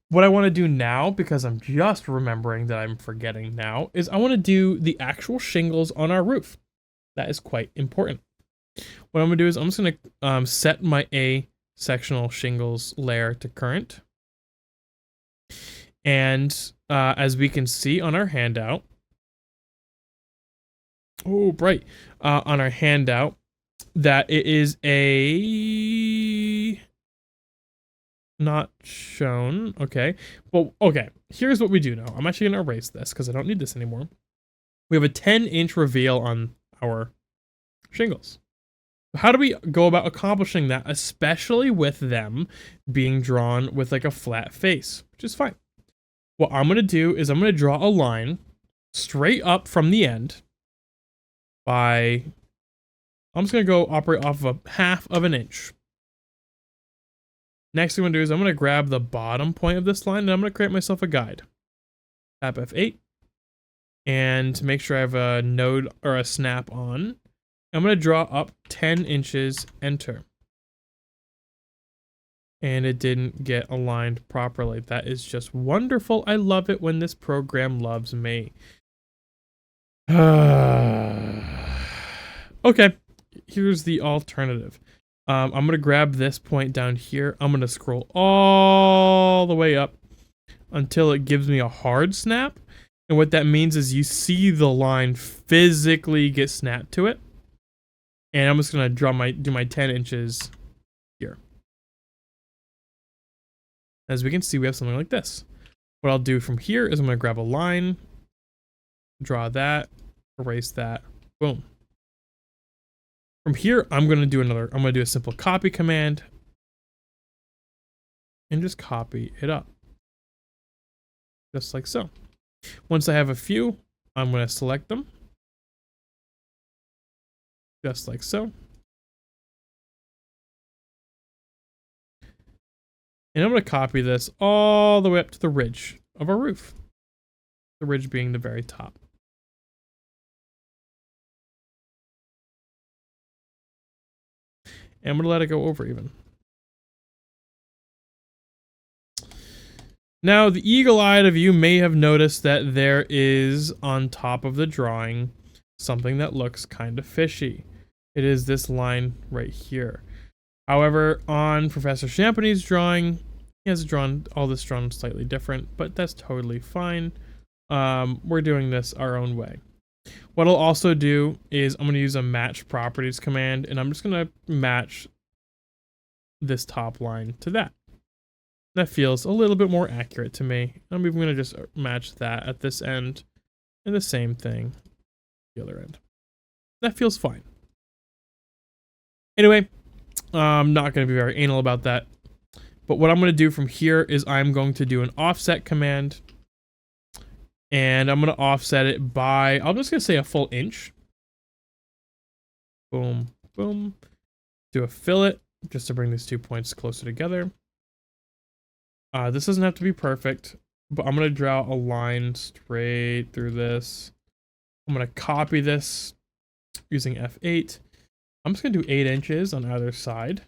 What I want to do now, because I'm just remembering that I'm forgetting now, is I want to do the actual shingles on our roof. That is quite important. What I'm gonna do is I'm just gonna set my A sectional shingles layer to current. And as we can see on our handout, oh, bright, on our handout, that it is a not shown. Okay. Well, okay. Here's what we do now. I'm actually going to erase this because I don't need this anymore. We have a 10-inch reveal on our shingles. How do we go about accomplishing that, especially with them being drawn with like a flat face, which is fine. What I'm going to do is I'm going to draw a line straight up from the end by, I'm just going to go operate off of a 1/2 of an inch. Next thing I'm going to do is I'm going to grab the bottom point of this line and I'm going to create myself a guide. Tap F8. And to make sure I have a node or a snap on, I'm going to draw up 10 inches, enter. And it didn't get aligned properly. That is just wonderful. I love it when this program loves me. Okay, here's the alternative. I'm going to grab this point down here. I'm going to scroll all the way up until it gives me a hard snap. And what that means is you see the line physically get snapped to it. And I'm just going to do my 10 inches here. As we can see, we have something like this. What I'll do from here is I'm going to grab a line, draw that, erase that, boom. From here, I'm going to do a simple copy command and just copy it up. Just like so. Once I have a few, I'm going to select them. Just like so. And I'm going to copy this all the way up to the ridge of our roof. The ridge being the very top. And I'm going to let it go over even. Now, the eagle-eyed of you may have noticed that there is, on top of the drawing, something that looks kind of fishy. It is this line right here. However, on Professor Champagne's drawing, he has drawn all this drawn slightly different, but that's totally fine. We're doing this our own way. What I'll also do is I'm going to use a match properties command, and I'm just going to match this top line to that. That feels a little bit more accurate to me. I'm even going to just match that at this end, and the same thing the other end. That feels fine. Anyway, I'm not going to be very anal about that. But what I'm going to do from here is I'm going to do an offset command. And I'm going to offset it by, I'm just going to say a full inch. Boom, boom. Do a fillet just to bring these 2 points closer together. This doesn't have to be perfect, but I'm going to draw a line straight through this. I'm going to copy this using F8. I'm just going to do 8 inches on either side.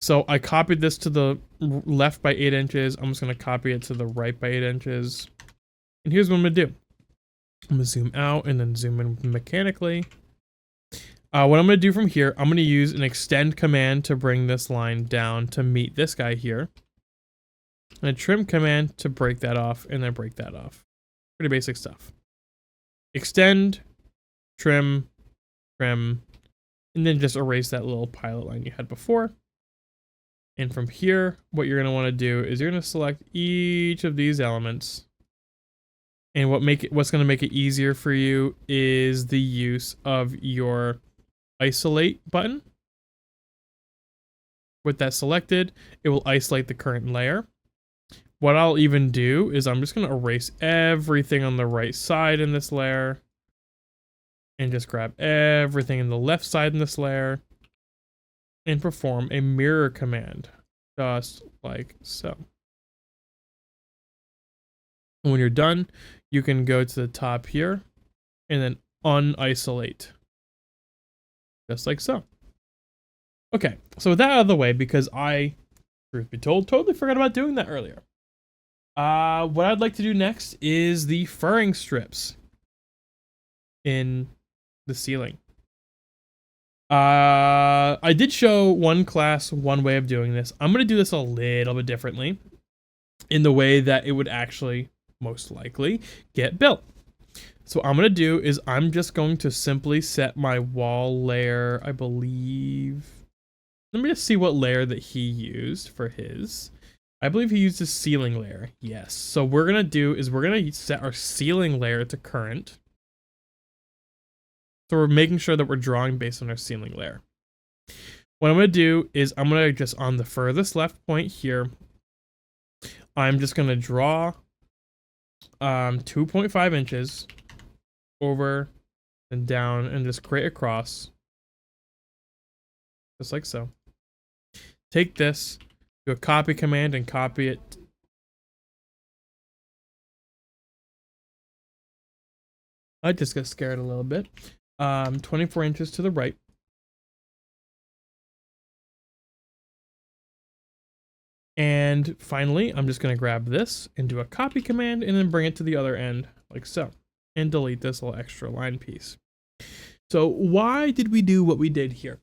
So I copied this to the left by 8 inches. I'm just going to copy it to the right by 8 inches. And here's what I'm going to do. I'm going to zoom out and then zoom in mechanically. What I'm going to do from here, I'm going to use an extend command to bring this line down to meet this guy here. And a trim command to break that off and then break that off. Pretty basic stuff. Extend, trim, trim, and then just erase that little pilot line you had before. And from here, what you're going to want to do is you're going to select each of these elements. And what's going to make it easier for you is the use of your isolate button. With that selected, it will isolate the current layer. What I'll even do is I'm just going to erase everything on the right side in this layer. And just grab everything in the left side in this layer. And perform a mirror command, just like so. When you're done, you can go to the top here and then unisolate, just like so. Okay, so with that out of the way, because I, truth be told, totally forgot about doing that earlier. What I'd like to do next is the furring strips. in the ceiling. I did show one class one way of doing this. I'm going to do this a little bit differently in the way that it would actually most likely get built. So what I'm going to do is I'm just going to simply set my wall layer, I believe. Let me just see what layer that he used for his. I believe he used his ceiling layer. Yes. So what we're going to do is we're going to set our ceiling layer to current. So we're making sure that we're drawing based on our ceiling layer. What I'm going to do is I'm going to just on the furthest left point here, I'm just going to draw 2.5 inches over and down and just create a cross. Just like so. Take this, do a copy command and copy it. I just got scared a little bit. 24 inches to the right. And finally, I'm just going to grab this and do a copy command and then bring it to the other end like so. And delete this little extra line piece. So why did we do what we did here?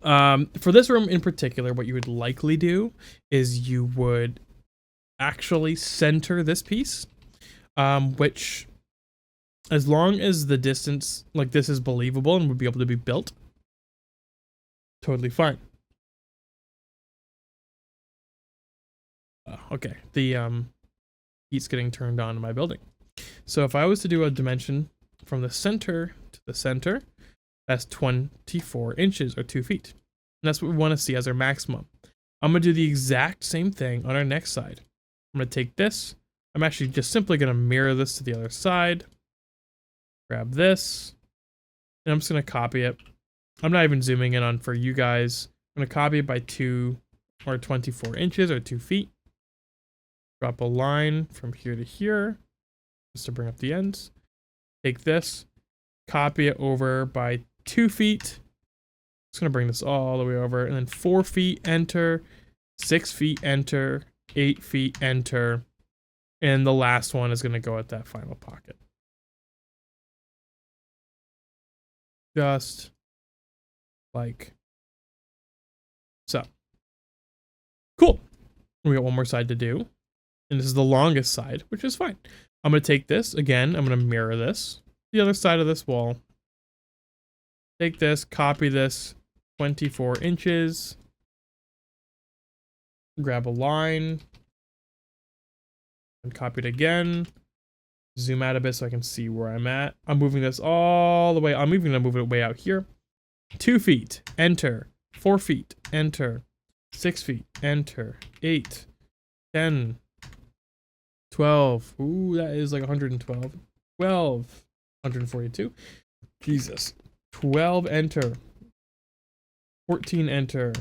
For this room in particular, what you would likely do is you would actually center this piece, which as long as the distance like this is believable and would be able to be built, totally fine. Okay, the heat's getting turned on in my building. So if I was to do a dimension from the center to the center, that's 24 inches or 2 feet. And that's what we want to see as our maximum. I'm going to do the exact same thing on our next side. I'm going to take this. I'm actually just simply going to mirror this to the other side. Grab this. And I'm just going to copy it. I'm not even zooming in on for you guys. I'm going to copy it by 2 or 24 inches or 2 feet. Drop a line from here to here, just to bring up the ends. Take this, copy it over by 2 feet. Just gonna bring this all the way over, and then 4 feet, enter, 6 feet, enter, 8 feet, enter, and the last one is gonna go at that final pocket. Just like so. Cool. We got one more side to do. And this is the longest side, which is fine. I'm going to take this again. I'm going to mirror this, the other side of this wall. Take this, copy this, 24 inches. Grab a line. And copy it again. Zoom out a bit so I can see where I'm at. I'm moving this all the way. I'm even going to move it way out here. 2 feet, enter. 4 feet, enter. 6 feet, enter. 8, 10, 12. Ooh, that is like 112. 12. 142. Jesus. 12, enter. 14, enter.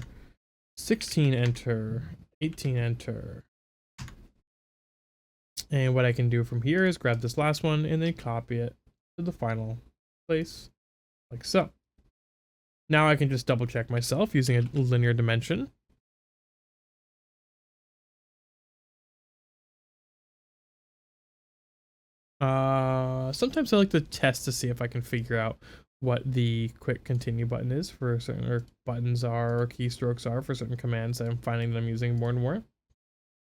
16, enter. 18, enter. And what I can do from here is grab this last one and then copy it to the final place, like so. Now I can just double check myself using a linear dimension. Sometimes I like to test to see if I can figure out what the quick continue button is for certain, or buttons are, or keystrokes are for certain commands that I'm finding that I'm using more and more.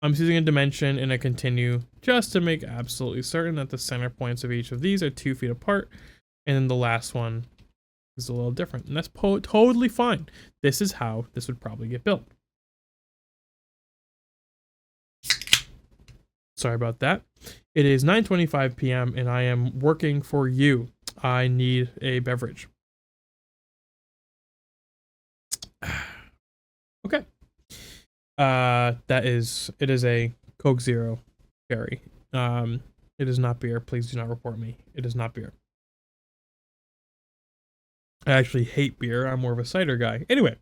I'm using a dimension and a continue just to make absolutely certain that the center points of each of these are 2 feet apart, and then the last one is a little different, and that's totally fine. This is how this would probably get built. Sorry about that. It is 9:25 p.m. and I am working for you. I need a beverage. Okay. It is a Coke Zero cherry. It is not beer. Please do not report me. It is not beer. I actually hate beer. I'm more of a cider guy. Anyway,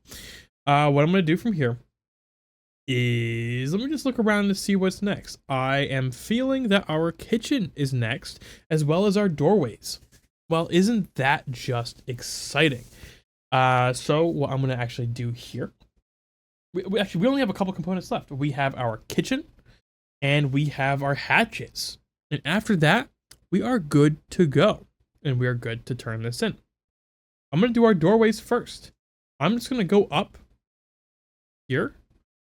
what I'm going to do from here is let me just look around to see what's next. I am feeling that our kitchen is next, as well as our doorways. Well, isn't that just exciting? So what I'm going to actually do here, we only have a couple components left. We have our kitchen and we have our hatches. And after that, we are good to go. and we are good to turn this in. I'm going to do our doorways first. I'm just going to go up here.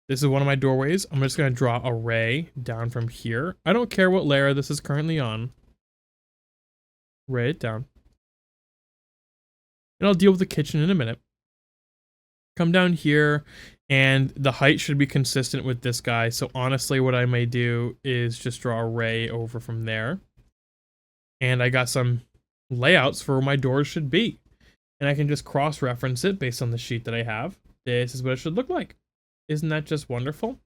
This is one of my doorways. I'm just going to draw a ray down from here. I don't care what layer this is currently on. Ray it down. And I'll deal with the kitchen in a minute. Come down here, and the height should be consistent with this guy. So honestly, what I may do is just draw a ray over from there. And I got some layouts for where my doors should be. And I can just cross-reference it based on the sheet that I have. This is what it should look like. Isn't that just wonderful?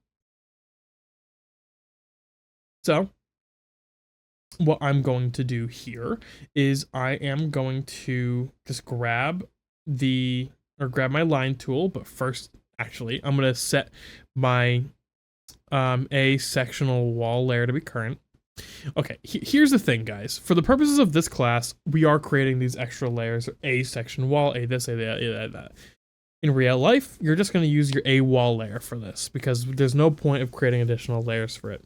So, what I'm going to do here is I am going to just grab my line tool, but first, actually, I'm going to set my a sectional wall layer to be current. Okay, here's the thing, guys. For the purposes of this class, we are creating these extra layers, a section wall, a this, a that. In real life, you're just going to use your a wall layer for this, because there's no point of creating additional layers for it.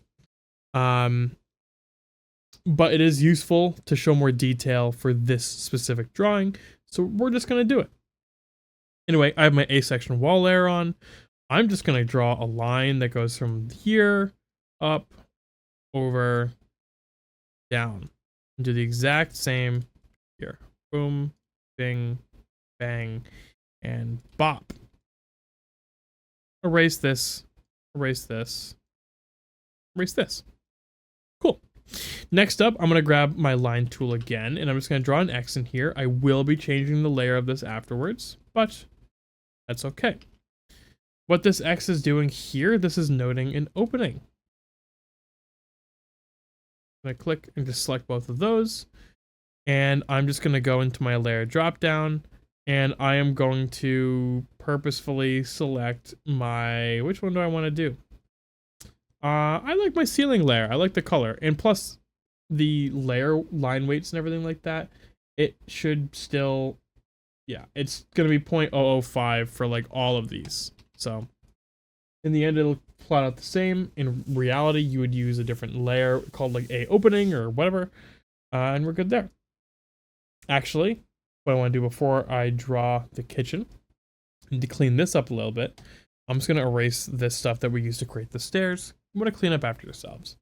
But it is useful to show more detail for this specific drawing, so we're just going to do it. Anyway, I have my a section wall layer on. I'm just going to draw a line that goes from here, up, over, down. And do the exact same here. Boom, bing, bang, and bop. Erase this, erase this, erase this. Cool. Next up, I'm going to grab my line tool again, and I'm just going to draw an X in here. I will be changing the layer of this afterwards, but that's okay. What this X is doing here, this is noting an opening. I click and just select both of those, and I'm just going to go into my layer dropdown, and I am going to purposefully select which one do I want to do? I like my ceiling layer. I like the color, and plus the layer line weights and everything like that, it should still, yeah, it's going to be 0.005 for like all of these. So in the end, it'll plot out the same. In reality, you would use a different layer called like a opening or whatever, and we're good there. Actually, what I want to do before I draw the kitchen, and to clean this up a little bit, I'm just going to erase this stuff that we used to create the stairs. I'm going to clean up after yourselves.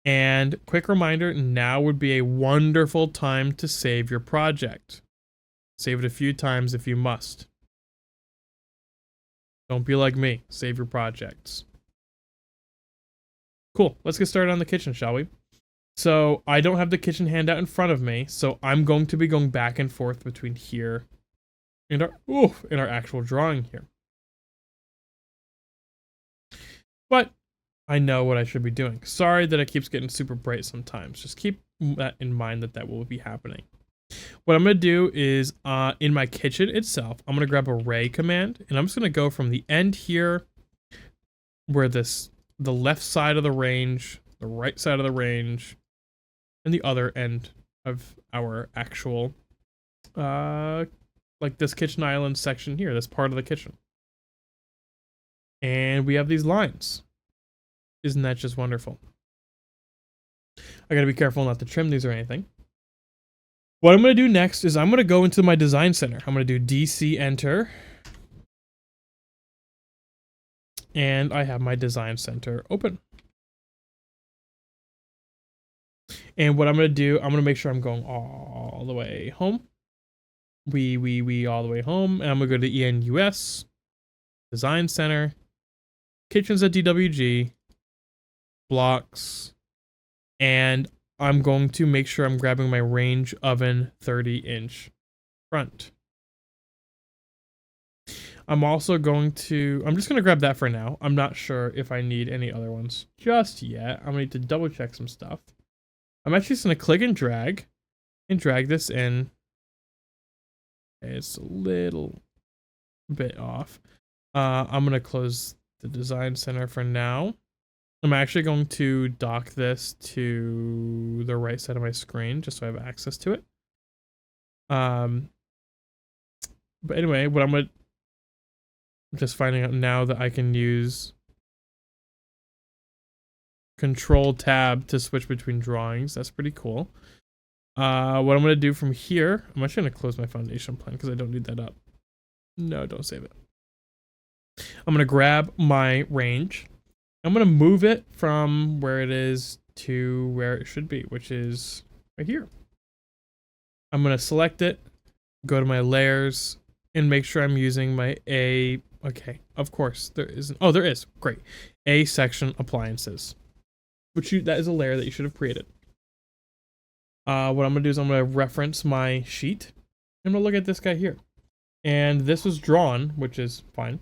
And quick reminder, now would be a wonderful time to save your project. Save it a few times if you must. Don't be like me. Save your projects. Cool. Let's get started on the kitchen, shall we? So I don't have the kitchen handout in front of me, so I'm going to be going back and forth between here and our actual drawing here. But I know what I should be doing. Sorry that it keeps getting super bright sometimes. Just keep that in mind that will be happening. What I'm going to do is, in my kitchen itself, I'm going to grab a ray command, and I'm just going to go from the end here, where the left side of the range, the right side of the range, and the other end of our actual, like this kitchen island section here, this part of the kitchen. And we have these lines. Isn't that just wonderful? I gotta be careful not to trim these or anything. What I'm gonna do next is I'm gonna go into my design center. I'm gonna do DC enter. And I have my design center open. And what I'm gonna do, I'm gonna make sure I'm going all the way home. We all the way home. And I'm gonna go to ENUS, design center, kitchens at DWG, blocks, and I'm going to make sure I'm grabbing my range oven 30-inch front. I'm also going to, I'm just going to grab that for now. I'm not sure if I need any other ones just yet. I'm going to need to double check some stuff. I'm actually just going to click and drag this in. It's a little bit off. I'm going to close the design center for now. I'm actually going to dock this to the right side of my screen just so I have access to it. But anyway, what I'm just finding out now that I can use Control Tab to switch between drawings. That's pretty cool. What I'm going to do from here, I'm actually going to close my foundation plan because I don't need that up. No, don't save it. I'm going to grab my range. I'm going to move it from where it is to where it should be, which is right here. I'm going to select it, go to my layers, and make sure I'm using my A. Okay, of course, there isn't. Oh, there is. Great. A section appliances, that is a layer that you should have created. What I'm going to do is I'm going to reference my sheet. I'm going to look at this guy here. And this was drawn, which is fine.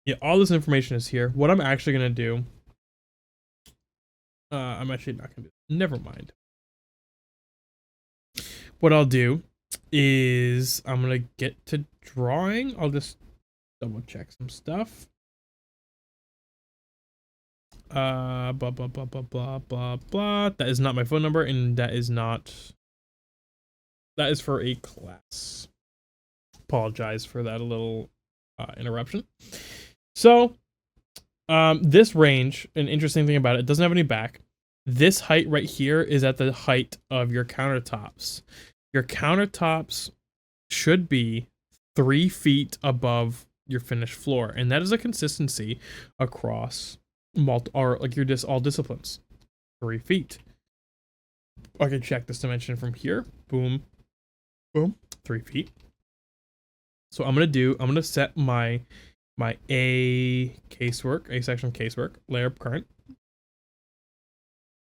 Yeah, all this information is here. What I'm actually going to do, I'm actually not going to do it. Never mind. What I'll do is I'm going to get to drawing. I'll just double check some stuff. Blah, blah, blah, blah, blah, blah, blah. That is not my phone number, and that is for a class. Apologize for that little interruption. So, this range, an interesting thing about it doesn't have any back. This height right here is at the height of your countertops. Your countertops should be 3 feet above your finished floor, and that is a consistency across all disciplines. 3 feet. I can check this dimension from here. Boom, boom, 3 feet. So I'm gonna set my A section casework layer current,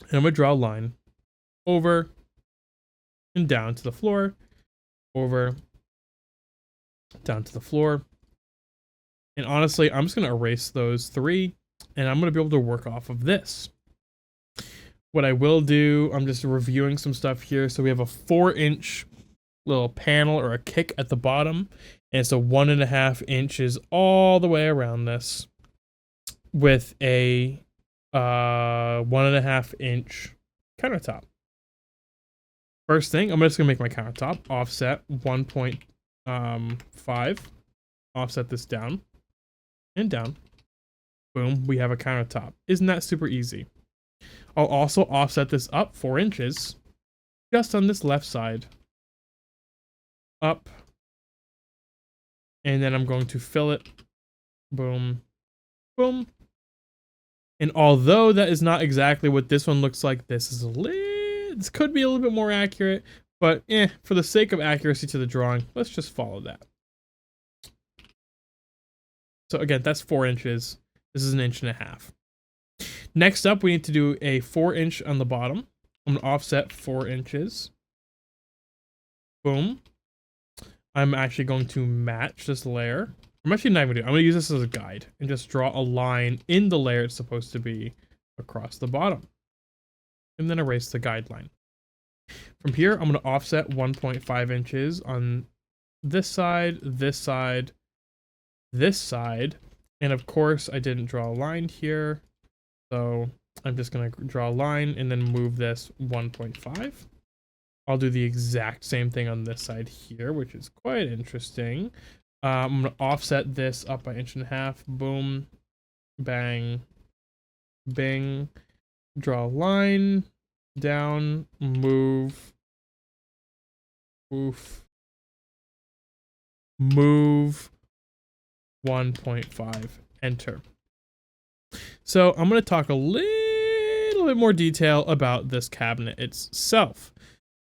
and I'm gonna draw a line over and down to the floor, over, down to the floor. And honestly, I'm just gonna erase those 3, and I'm gonna be able to work off of this. What I will do, I'm just reviewing some stuff here. So we have a 4-inch little panel or a kick at the bottom, and it's a 1.5 inches all the way around this, with a 1.5 inch countertop. First thing, I'm just gonna make my countertop offset 1.5. Offset this down and down. Boom, we have a countertop. Isn't that super easy? I'll also offset this up 4 inches, just on this left side. Up. And then I'm going to fill it. Boom. Boom. And although that is not exactly what this one looks like, this could be a little bit more accurate, but for the sake of accuracy to the drawing, let's just follow that. So again, that's 4 inches. This is 1.5 inches. Next up, we need to do a 4-inch on the bottom. I'm going to offset 4 inches. Boom. I'm actually going to match this layer. I'm actually not going to do it. I'm going to use this as a guide and just draw a line in the layer it's supposed to be across the bottom. And then erase the guideline. From here, I'm going to offset 1.5 inches on this side, this side, this side. And of course, I didn't draw a line here. So I'm just going to draw a line and then move this 1.5. I'll do the exact same thing on this side here, which is quite interesting. I'm going to offset this up by 1.5 inches. Boom, bang, bing. Draw a line, down, move, oof, move, 1.5, enter. So I'm going to talk a little bit more detail about this cabinet itself.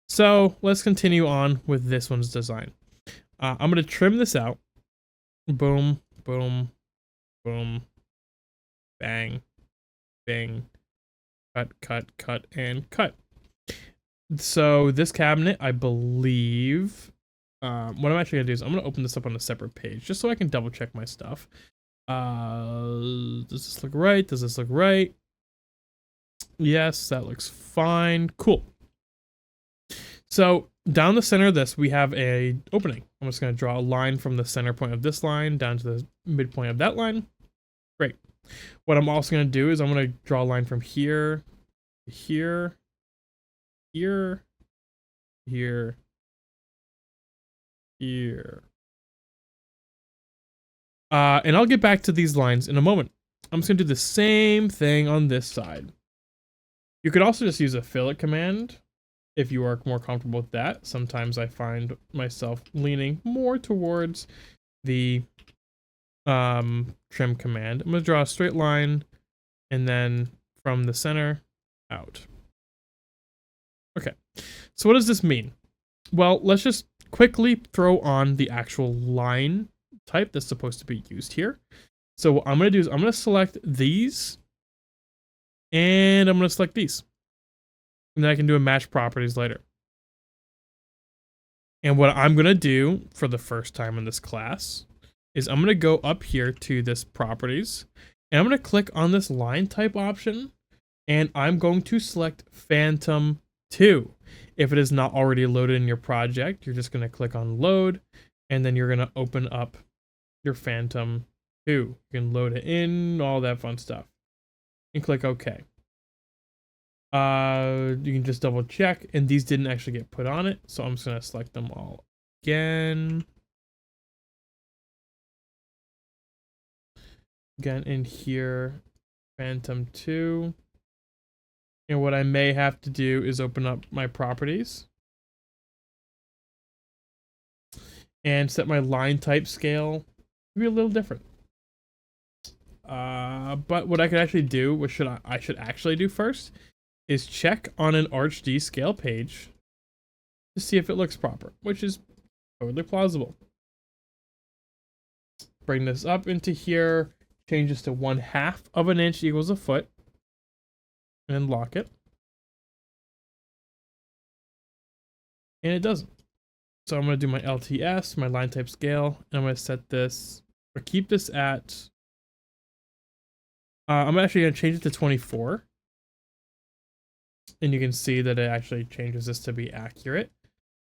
So let's continue on with this one's design. I'm going to trim this out. Boom, boom, boom, bang, bing, cut, cut, cut, and cut. So this cabinet, I believe, what I'm actually going to do is I'm going to open this up on a separate page just so I can double check my stuff. Does this look right? Does this look right? Yes, that looks fine. Cool. So down the center of this, we have a opening. I'm just going to draw a line from the center point of this line down to the midpoint of that line. Great. What I'm also going to do is I'm going to draw a line from here to here, here, here, here. And I'll get back to these lines in a moment. I'm just going to do the same thing on this side. You could also just use a fillet command if you are more comfortable with that. Sometimes I find myself leaning more towards the trim command. I'm going to draw a straight line and then from the center out. Okay, so what does this mean? Well, let's just quickly throw on the actual line type that's supposed to be used here. So what I'm going to do is I'm going to select these and I'm going to select these. And then I can do a match properties later. And what I'm going to do for the first time in this class is I'm going to go up here to this properties and I'm going to click on this line type option and I'm going to select Phantom 2. If it is not already loaded in your project, you're just going to click on load and then you're going to open up your Phantom 2. You can load it in, all that fun stuff, and click OK. You can just double check, and these didn't actually get put on it, so I'm just going to select them all again. Again, in here, Phantom 2. And what I may have to do is open up my properties and set my line type scale to be a little different. But what I could actually do, what I should actually do first, is check on an ArchD scale page to see if it looks proper, which is totally plausible. Bring this up into here, change this to 1/2 of an inch equals a foot, and lock it. And it doesn't. So I'm going to do my LTS, my line type scale, and I'm going to set this, or keep this at, I'm actually going to change it to 24. And you can see that it actually changes this to be accurate.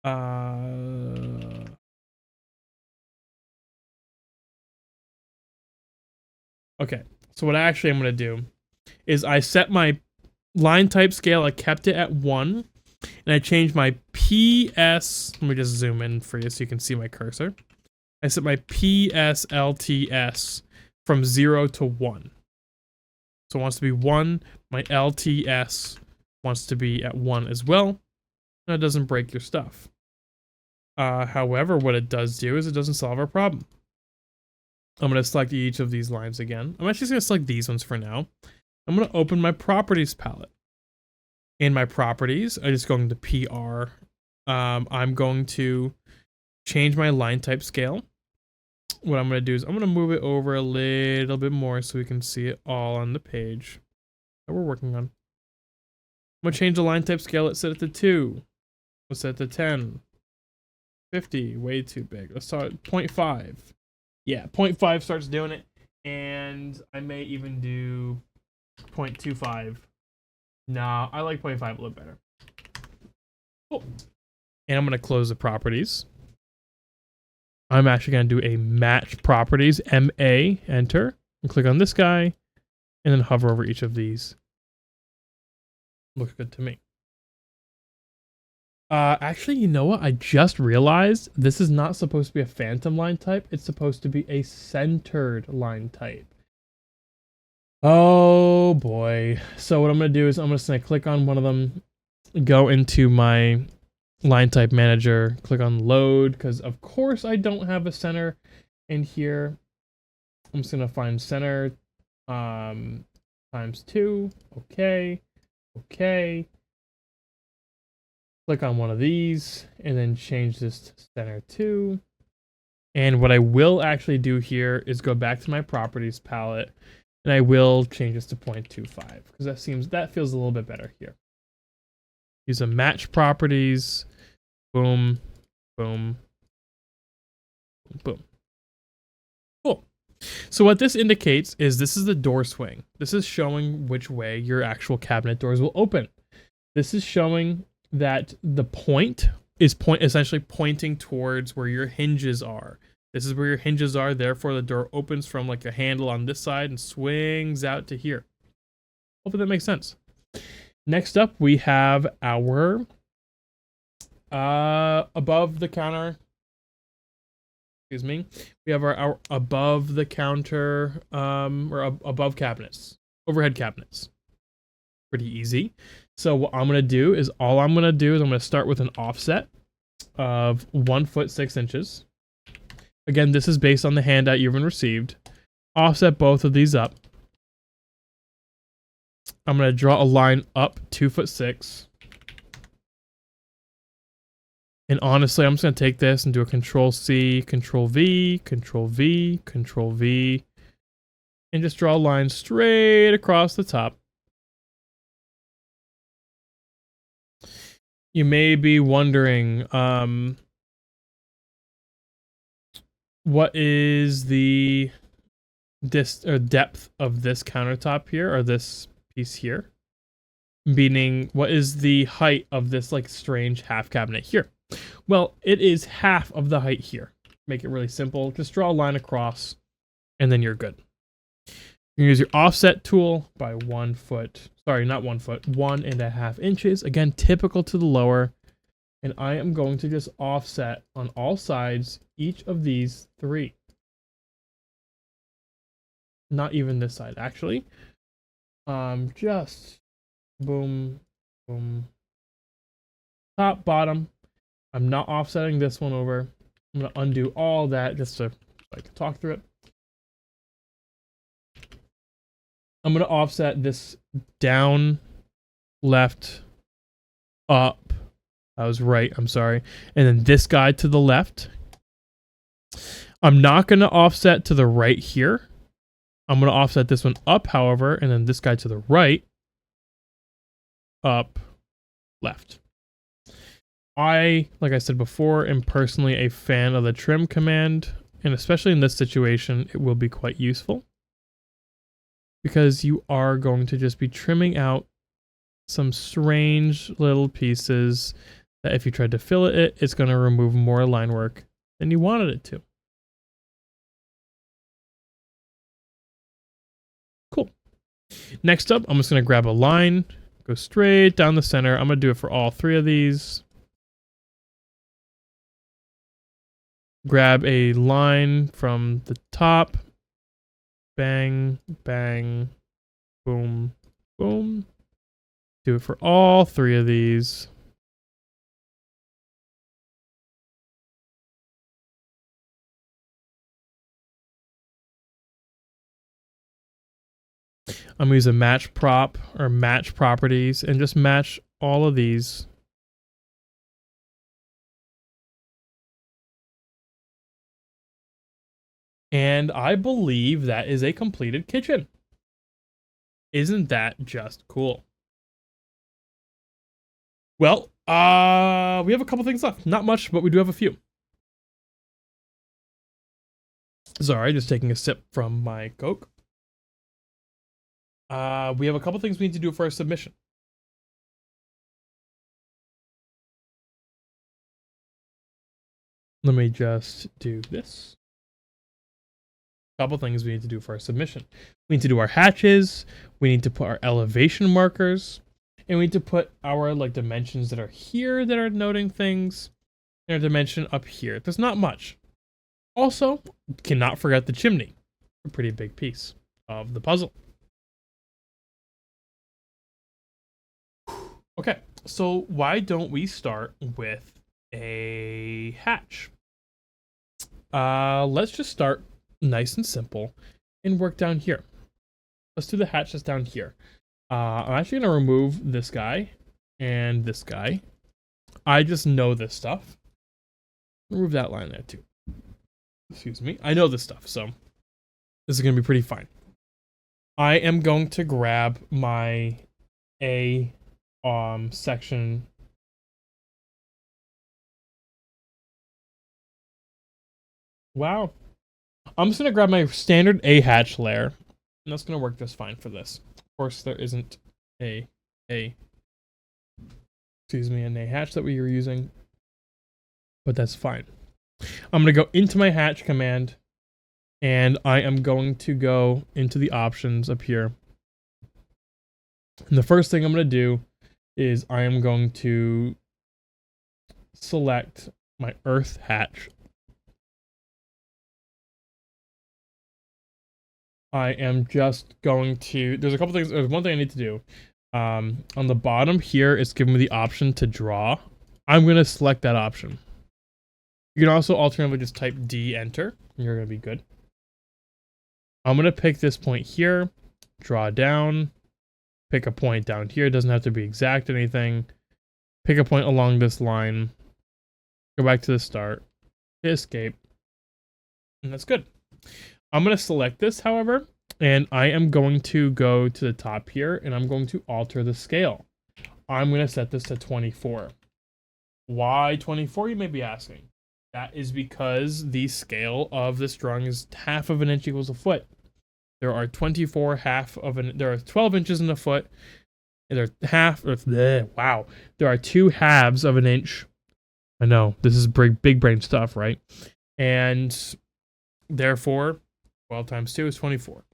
Okay, so what I'm going to do is I set my line type scale, I kept it at 1, and I changed my PS, let me just zoom in for you so you can see my cursor. I set my PSLTS from 0 to 1. So it wants to be 1, my LTS wants to be at 1 as well. And it doesn't break your stuff. However, what it does do is it doesn't solve our problem. I'm going to select each of these lines again. I'm actually just going to select these ones for now. I'm going to open my properties palette. In my properties, I just go into PR. I'm going to change my line type scale. What I'm going to do is I'm going to move it over a little bit more so we can see it all on the page that we're working on. I'm going to change the line type scale. Let's set it to 2. Let's set it to 10. 50, way too big. Let's start at 0.5. Yeah, 0.5 starts doing it. And I may even do 0.25. Nah, I like 0.5 a little better. Cool. And I'm going to close the properties. I'm actually going to do a match properties, MA, enter, and click on this guy, and then hover over each of these. Looks good to me. Actually, you know what? I just realized this is not supposed to be a phantom line type. It's supposed to be a centered line type. Oh boy. So what I'm going to do is I'm just going to click on one of them, go into my line type manager, click on load, because of course I don't have a center in here. I'm just going to find center times 2. Okay. Okay. Click on one of these and then change this to center 2. And what I will actually do here is go back to my properties palette and I will change this to 0.25 because that feels a little bit better here. Use a match properties. Boom, boom, boom. Cool. So what this indicates is this is the door swing. This is showing which way your actual cabinet doors will open. This is showing that the point is essentially pointing towards where your hinges are. This is where your hinges are, therefore the door opens from like a handle on this side and swings out to here. Hopefully that makes sense. Next up, we have our above the counter. Excuse me. We have our above the counter or above cabinets, overhead cabinets. Pretty easy. So what I'm going to do is I'm going to start with an offset of 1 foot 6 inches. Again, this is based on the handout you've been received. Offset both of these up. I'm going to draw a line up 2 foot 6. And honestly, I'm just going to take this and do a Control C, Control V, Control V, Control V, and just draw a line straight across the top. You may be wondering, what is the depth of this countertop here, or this piece here? Meaning, what is the height of this like strange half cabinet here? Well, it is half of the height here. Make it really simple. Just draw a line across, and then you're good. You use your offset tool by 1 foot. Sorry, not 1 foot. 1.5 inches. Again, typical to the lower. And I am going to just offset on all sides each of these 3. Not even this side, actually. Just boom, boom. Top, bottom. I'm not offsetting this one over. I'm going to undo all that just so I can talk through it. I'm going to offset this down, left, up. I was right, I'm sorry. And then this guy to the left. I'm not going to offset to the right here. I'm going to offset this one up, however, and then this guy to the right. Up, left. Like I said before, am personally a fan of the trim command, and especially in this situation, it will be quite useful because you are going to just be trimming out some strange little pieces that if you tried to fill it, it's going to remove more line work than you wanted it to. Cool. Next up, I'm just going to grab a line, go straight down the center. I'm going to do it for all 3 of these. Grab a line from the top. Bang, bang, boom, boom. Do it for all 3 of these. I'm going to use a match prop or match properties and just match all of these. And I believe that is a completed kitchen. Isn't that just cool? Well, we have a couple things left. Not much, but we do have a few. Sorry, just taking a sip from my Coke. We have a couple things we need to do for our submission. Let me just do this. Couple things we need to do for our submission. We need to do our hatches, we need to put our elevation markers, and we need to put our like dimensions that are here that are noting things, and our dimension up here. There's not much. Also, cannot forget the chimney. A pretty big piece of the puzzle. Okay, so why don't we start with a hatch? Let's just start nice and simple and work down here. Let's do the hatch that's down here. I'm actually going to remove this guy and this guy. I just know this stuff. Remove that line there too. Excuse me. I know this stuff, so this is going to be pretty fine. I am going to grab my A section. Wow. I'm just going to grab my standard A hatch layer, and that's going to work just fine for this. Of course, there isn't an A hatch that we were using, but that's fine. I'm going to go into my hatch command, and I am going to go into the options up here. And the first thing I'm going to do is I am going to select my earth hatch. I am just going to, there's one thing I need to do. On the bottom here, it's giving me the option to draw. I'm going to select that option. You can also alternatively just type D, enter, and you're going to be good. I'm going to pick this point here, draw down, pick a point down here. It doesn't have to be exact anything. Pick a point along this line, go back to the start, hit escape, and that's good. I'm going to select this, however, and I am going to go to the top here, and I'm going to alter the scale. I'm going to set this to 24. Why 24, you may be asking? That is because the scale of this drawing is half of an inch equals a foot. There are 12 inches in a foot. And there are 2 halves of an inch. I know, this is big brain stuff, right? And therefore, 12 times 2 is 24.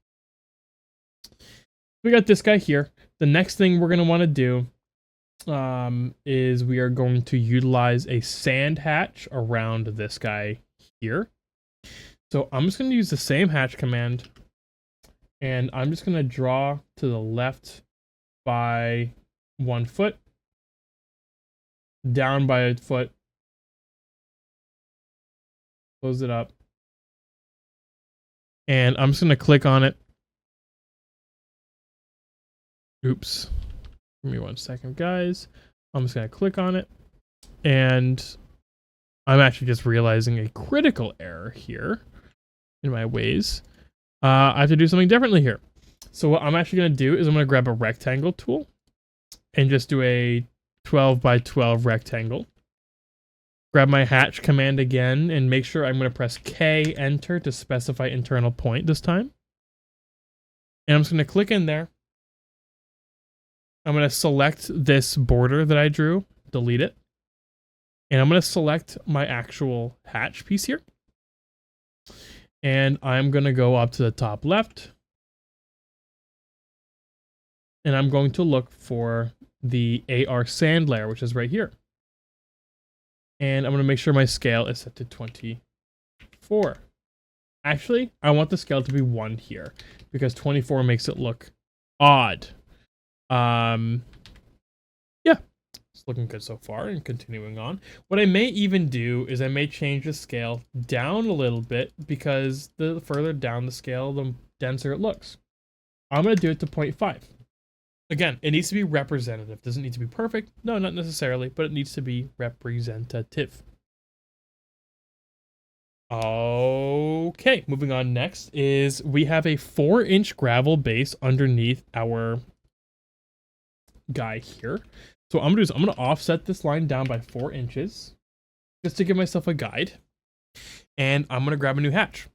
We got this guy here. The next thing we're going to want to do is we are going to utilize a sand hatch around this guy here. So I'm just going to use the same hatch command, and I'm just going to draw to the left by 1 foot, down by a foot, close it up, and I'm just going to click on it. Oops. Give me 1 second, guys. I'm just going to click on it, and I'm actually just realizing a critical error here in my ways. I have to do something differently here. So what I'm actually going to do is I'm going to grab a rectangle tool and just do a 12 by 12 rectangle. Grab my hatch command again and make sure I'm going to press K, enter to specify internal point this time. And I'm just going to click in there. I'm going to select this border that I drew, delete it. And I'm going to select my actual hatch piece here. And I'm going to go up to the top left. And I'm going to look for the AR sand layer, which is right here. And I'm going to make sure my scale is set to 24. Actually, I want the scale to be 1 here because 24 makes it look odd. Yeah, it's looking good so far, and continuing on. What I may even do is I may change the scale down a little bit because the further down the scale, the denser it looks. I'm going to do it to 0.5. Again, it needs to be representative. Doesn't need to be perfect. No, not necessarily, but it needs to be representative. Okay, moving on next is we have a 4-inch gravel base underneath our guy here. So what I'm going to do is I'm going to offset this line down by 4 inches just to give myself a guide. And I'm going to grab a new hatch.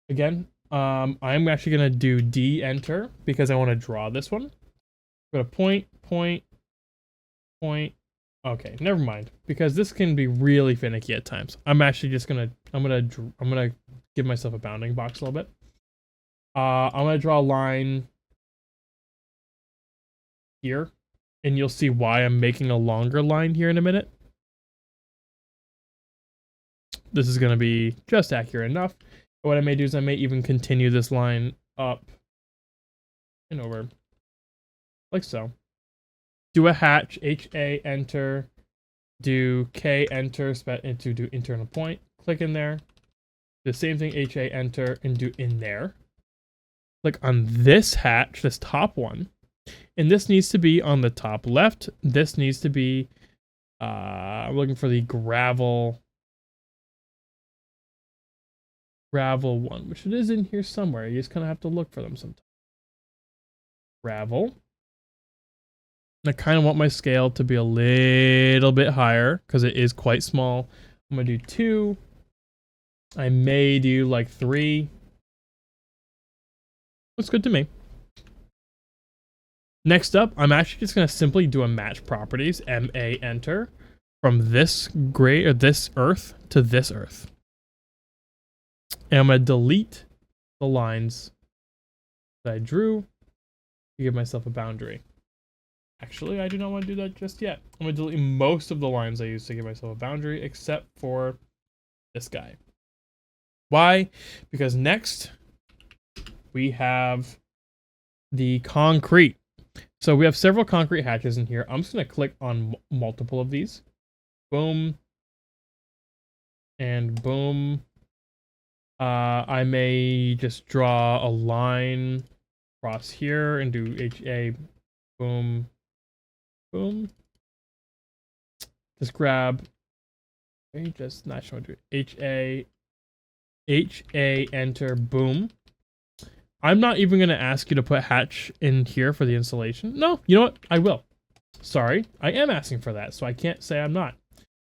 Again, I'm actually going to do D, enter, because I want to draw this one. Go to point. Okay, never mind, because this can be really finicky at times. I'm actually just going to, I'm going to give myself a bounding box a little bit. I'm going to draw a line here, and you'll see why I'm making a longer line here in a minute. This is going to be just accurate enough. But what I may do is I may even continue this line up and over, like so. Do a hatch, HA, enter, do K, enter, to do internal point, click in there. The same thing, HA, enter, and do in there. Click on this hatch, this top one. And this needs to be on the top left. This needs to be, I'm looking for the gravel one, which it is in here somewhere. You just kind of have to look for them sometimes. Gravel. I kind of want my scale to be a little bit higher because it is quite small. I'm going to do 2. I may do like 3. Looks good to me. Next up, I'm actually just going to simply do a match properties, MA, enter, from this gray or this earth to this earth. And I'm going to delete the lines that I drew to give myself a boundary. Actually, I do not want to do that just yet. I'm going to delete most of the lines I used to give myself a boundary, except for this guy. Why? Because next, we have the concrete. So we have several concrete hatches in here. I'm just going to click on multiple of these. Boom. And boom. I may just draw a line across here and do HA. Boom. Boom. Just grab. Just not sure. Do HA. HA. Enter. Boom. I'm not even going to ask you to put hatch in here for the installation. No, you know what? I will. Sorry, I am asking for that, so I can't say I'm not.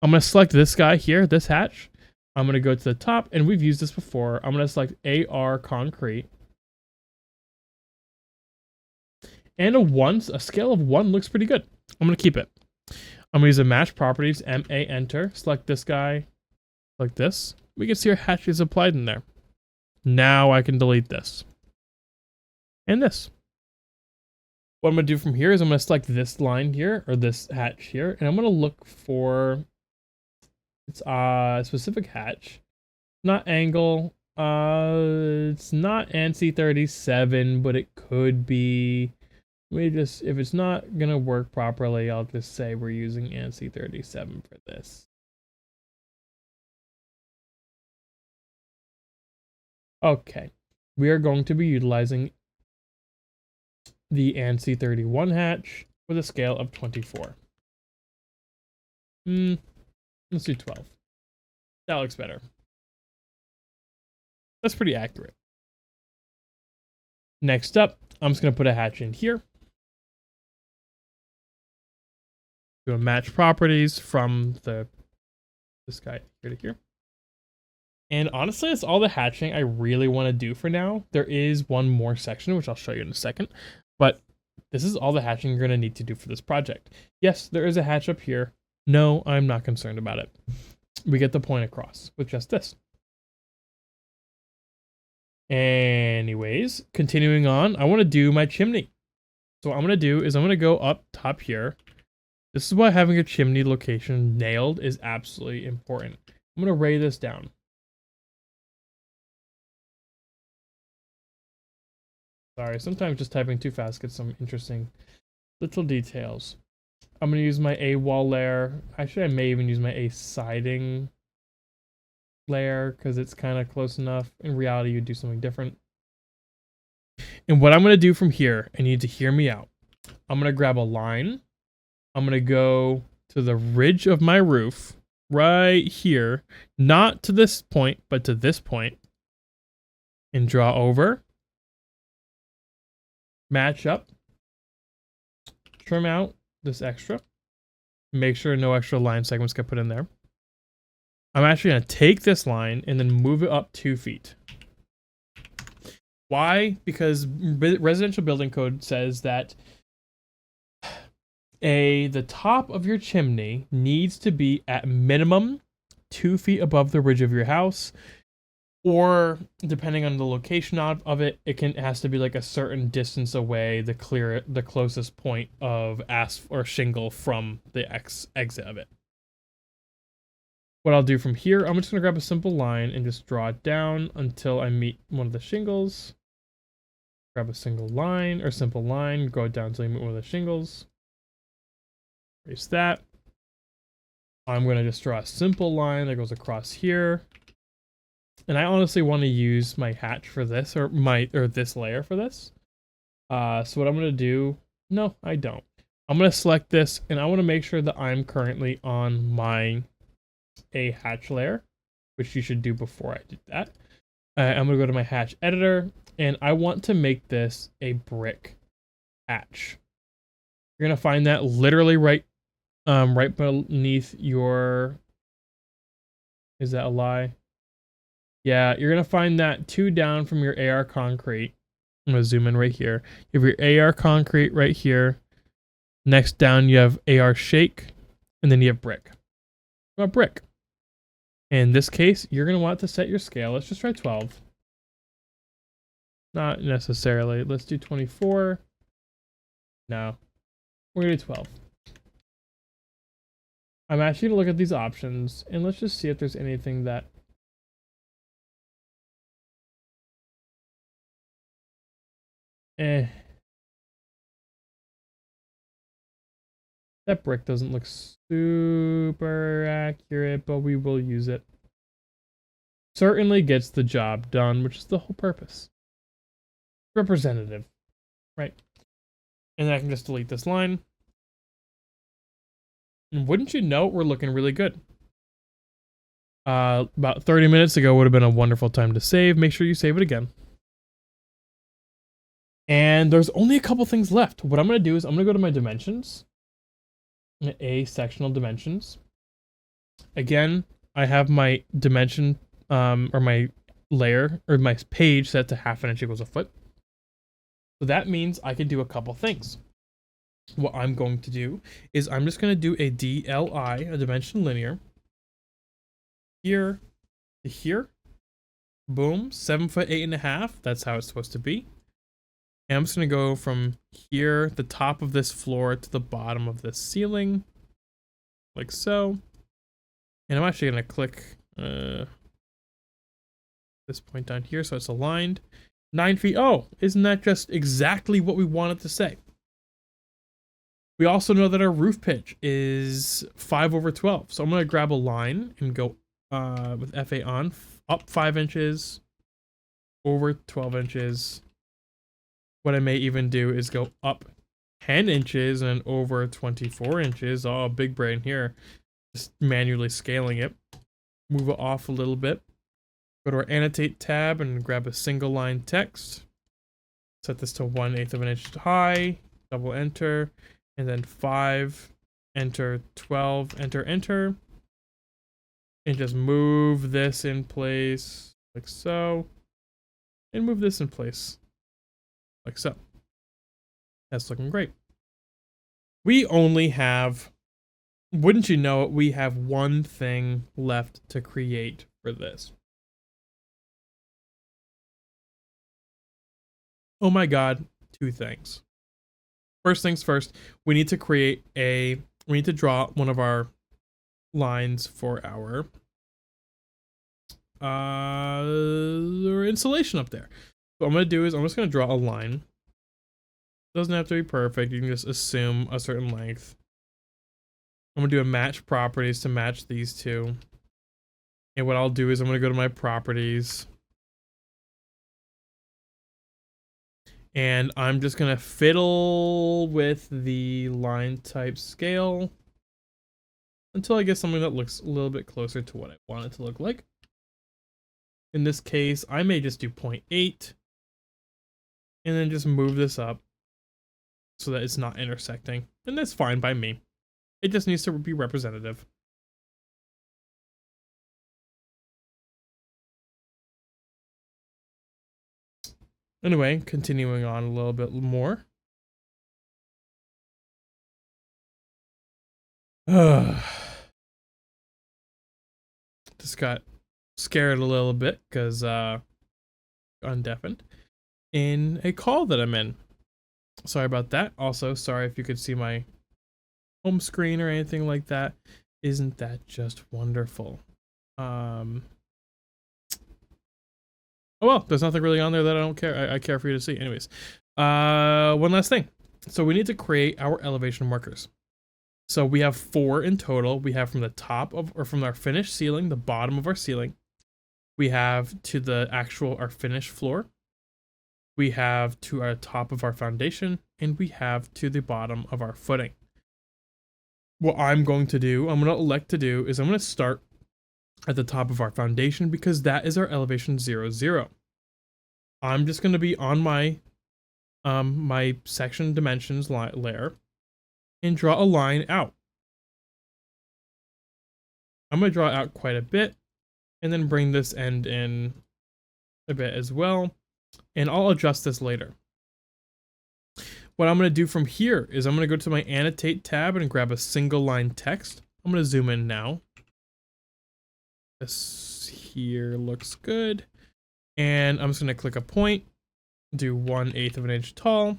I'm going to select this guy here, this hatch. I'm going to go to the top, and we've used this before. I'm going to select AR concrete. And a scale of 1 looks pretty good. I'm going to keep it. I'm going to use the match properties, MA, enter. Select this guy, like this. We can see our hatch is applied in there. Now I can delete this. And this. What I'm going to do from here is I'm going to select this line here, or this hatch here, and I'm going to look for its specific hatch. Not angle. It's not ANSI 37, but it could be. If it's not going to work properly, I'll just say we're using ANSI 37 for this. Okay. We are going to be utilizing the ANSI 31 hatch with a scale of 24. Let's do 12. That looks better. That's pretty accurate. Next up, I'm just going to put a hatch in here. Do a match properties from this guy here to here. And honestly, that's all the hatching I really want to do for now. There is one more section, which I'll show you in a second. But this is all the hatching you're going to need to do for this project. Yes, there is a hatch up here. No, I'm not concerned about it. We get the point across with just this. Anyways, continuing on, I want to do my chimney. So what I'm going to do is I'm going to go up top here. This is why having a chimney location nailed is absolutely important. I'm going to ray this down. Sorry, sometimes just typing too fast gets some interesting little details. I'm going to use my A wall layer. Actually, I may even use my A siding layer because it's kind of close enough. In reality, you'd do something different. And what I'm going to do from here, I need to hear me out. I'm going to grab a line. I'm going to go to the ridge of my roof right here. Not to this point, but to this point. And draw over. Match up, trim out this extra, make sure no extra line segments get put in there. I'm actually going to take this line and then move it up 2 feet. Why? Because residential building code says that the top of your chimney needs to be at minimum 2 feet above the ridge of your house. Or depending on the location of it, it has to be like a certain distance away the closest point of asphalt or shingle from the exit of it. What I'll do from here, I'm just going to grab a simple line and just draw it down until I meet one of the shingles. Grab a single line or simple line, go down until you meet one of the shingles. Erase that. I'm going to just draw a simple line that goes across here. And I honestly want to use my hatch for this, or this layer for this. So what I'm going to do, no, I don't. I'm going to select this, and I want to make sure that I'm currently on my A hatch layer, which you should do before I did that. I'm going to go to my hatch editor, and I want to make this a brick hatch. You're going to find that literally right beneath your, is that a lie? Yeah, you're going to find that 2 down from your AR concrete. I'm going to zoom in right here. You have your AR concrete right here. Next down, you have AR shake. And then you have brick. A brick. In this case, you're going to want to set your scale. Let's just try 12. Not necessarily. Let's do 24. No. We're going to do 12. I'm actually going to look at these options. And let's just see if there's anything that That brick doesn't look super accurate, but we will use it. Certainly gets the job done, which is the whole purpose. Representative, right? And then I can just delete this line. And wouldn't you know, we're looking really good. About 30 minutes ago would have been a wonderful time to save. Make sure you save it again. And there's only a couple things left. What I'm going to do is I'm going to go to my dimensions. A sectional dimensions. Again, I have my dimension or my layer or my page set to 1/2 inch equals a foot. So that means I can do a couple things. What I'm going to do is I'm just going to do a DLI, a dimension linear. Here to here. Boom. 7 foot 8.5. That's how it's supposed to be. And I'm just going to go from here, the top of this floor, to the bottom of this ceiling. Like so. And I'm actually going to click this point down here so it's aligned. 9 feet. Oh, isn't that just exactly what we wanted to say? We also know that our roof pitch is 5/12. So I'm going to grab a line and go with FA on, up 5 inches, over 12 inches. What I may even do is go up 10 inches and over 24 inches. Oh, big brain here. Just manually scaling it. Move it off a little bit. Go to our annotate tab and grab a single line text. Set this to 1/8 of an inch high. Double enter. And then 5. Enter. 12. Enter. Enter. And just move this in place like so. And move this in place like so. That's looking great. We only have, wouldn't you know it, we have one thing left to create for this. Oh my god, 2 things. First things first, we need to draw one of our lines for our insulation up there. What I'm going to do is I'm just going to draw a line. Doesn't have to be perfect. You can just assume a certain length. I'm going to do a match properties to match these two. And what I'll do is I'm going to go to my properties. And I'm just going to fiddle with the line type scale until I get something that looks a little bit closer to what I want it to look like. In this case, I may just do 0.8 and then just move this up so that it's not intersecting. And that's fine by me. It just needs to be representative. Anyway, continuing on a little bit more. Just got scared a little bit because undeafened in a call that I'm in. Sorry about that. Also, sorry if you could see my home screen or anything like that. Isn't that just wonderful? Oh well, there's nothing really on there that I don't care. I care for you to see. Anyways, one last thing. So we need to create our elevation markers. So we have 4 in total. We have from the top of, or from our finished ceiling, the bottom of our ceiling. We have to the actual, our finished floor. We have to our top of our foundation, and we have to the bottom of our footing. What I'm going to elect to do is I'm going to start at the top of our foundation because that is our elevation 0, 0. I'm just going to be on my my section dimensions layer and draw a line out. I'm going to draw out quite a bit and then bring this end in a bit as well. And I'll adjust this later. What I'm going to do from here is I'm going to go to my annotate tab and grab a single line text. I'm going to zoom in now. This here looks good. And I'm just going to click a point, do 1/8 of an inch tall.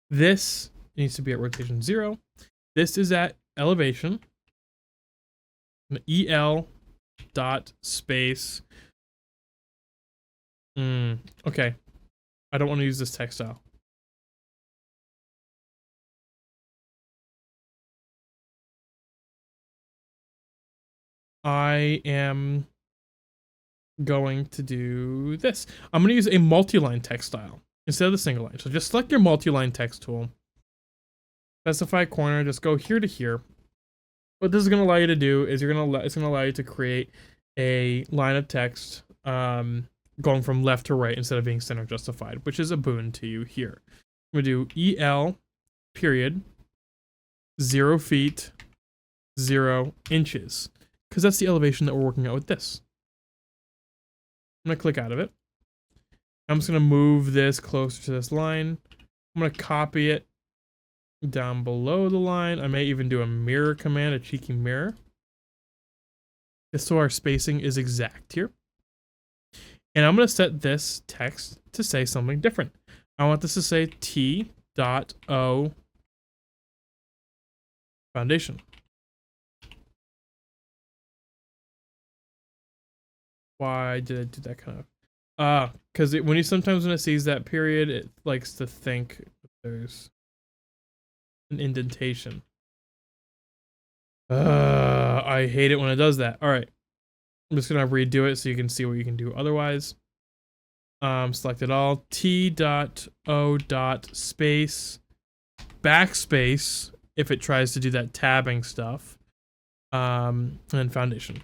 This needs to be at rotation 0. This is at elevation. EL dot space. Okay. I don't want to use this text style. I am going to do this. I'm going to use a multi-line text style instead of the single line. So just select your multi-line text tool. Specify corner, just go here to here. What this is going to allow you to do is it's going to allow you to create a line of text going from left to right instead of being center justified, which is a boon to you here. I'm going to do EL period 0 feet 0 inches because that's the elevation that we're working out with this. I'm going to click out of it. I'm just going to move this closer to this line. I'm going to copy it down below the line. I may even do a mirror command, a cheeky mirror, just so our spacing is exact here. And I'm going to set this text to say something different. I want this to say T.O foundation. Why did I do that kind of? Because when it sees that period, it likes to think there's an indentation. I hate it when it does that. All right, I'm just gonna redo it so you can see what you can do otherwise. Select it all. T.O. space backspace if it tries to do that tabbing stuff. And then foundation.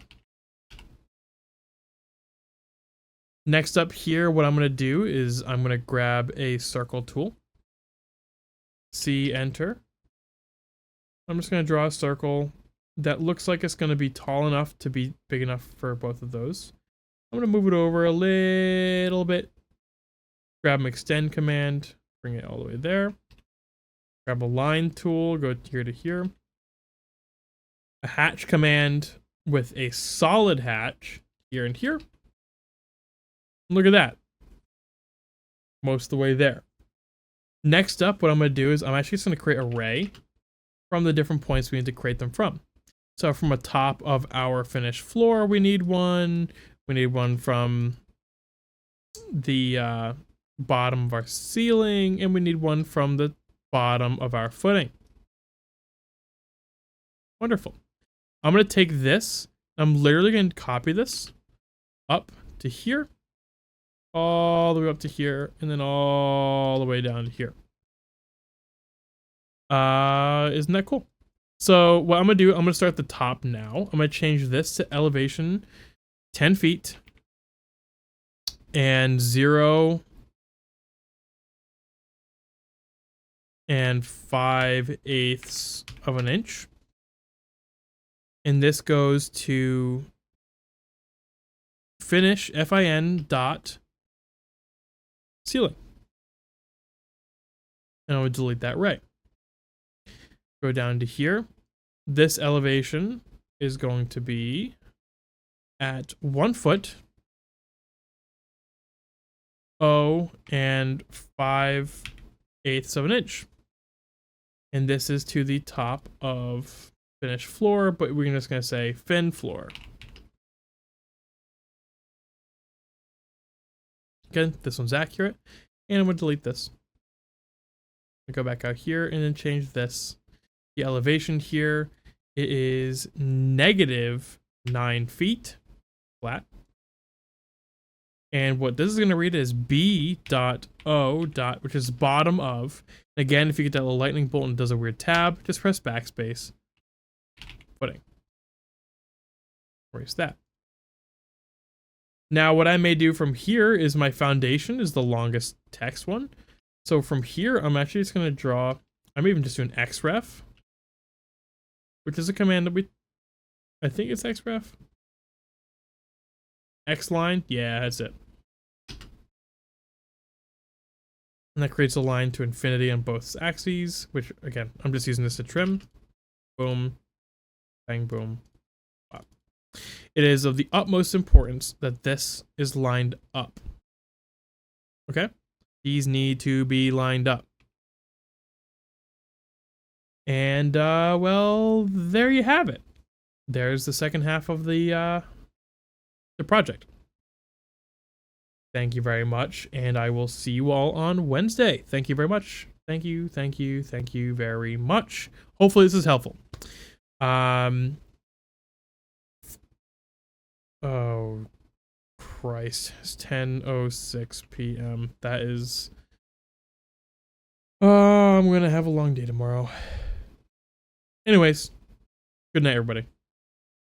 Next up here, what I'm going to do is I'm going to grab a circle tool. C, enter. I'm just going to draw a circle that looks like it's going to be tall enough to be big enough for both of those. I'm going to move it over a little bit. Grab an extend command, bring it all the way there. Grab a line tool, go here to here. A hatch command with a solid hatch here and here. Look at that. Most of the way there. Next up, what I'm going to do is I'm actually just going to create an array from the different points we need to create them from. So from the top of our finished floor, we need one. We need one from the bottom of our ceiling, and we need one from the bottom of our footing. Wonderful. I'm going to take this. I'm literally going to copy this up to here, all the way up to here, and then all the way down to here. Isn't that cool? So what I'm going to do, I'm going to start at the top now. I'm going to change this to elevation 10 feet and 0 and 5/8 of an inch. And this goes to finish, fin dot ceiling. And I would delete that array. Go down to here. This elevation is going to be at 1 foot, 0 and 5/8 of an inch. And this is to the top of finished floor, but we're just going to say fin floor. Again, this one's accurate. And I'm going to delete this. Go back out here and then change this. The elevation here, it is -9 feet flat. And what this is going to read is B.O. which is bottom of. Again, if you get that little lightning bolt and it does a weird tab, just press backspace. Footing. Erase that. Now, what I may do from here is my foundation is the longest text one. So from here, I'm actually just going to draw, I'm even just doing xref, which is a command that I think it's xref. X-line, yeah, that's it. And that creates a line to infinity on both axes, which, again, I'm just using this to trim. Boom, bang, boom. Wow. It is of the utmost importance that this is lined up. Okay? These need to be lined up. And, well, there you have it. There's the second half of the project. Thank you very much, and I will see you all on Wednesday. Thank you very much. Thank you very much. Hopefully this is helpful. Oh, Christ. It's 10:06 p.m. That is... I'm gonna have a long day tomorrow. Anyways, good night, everybody.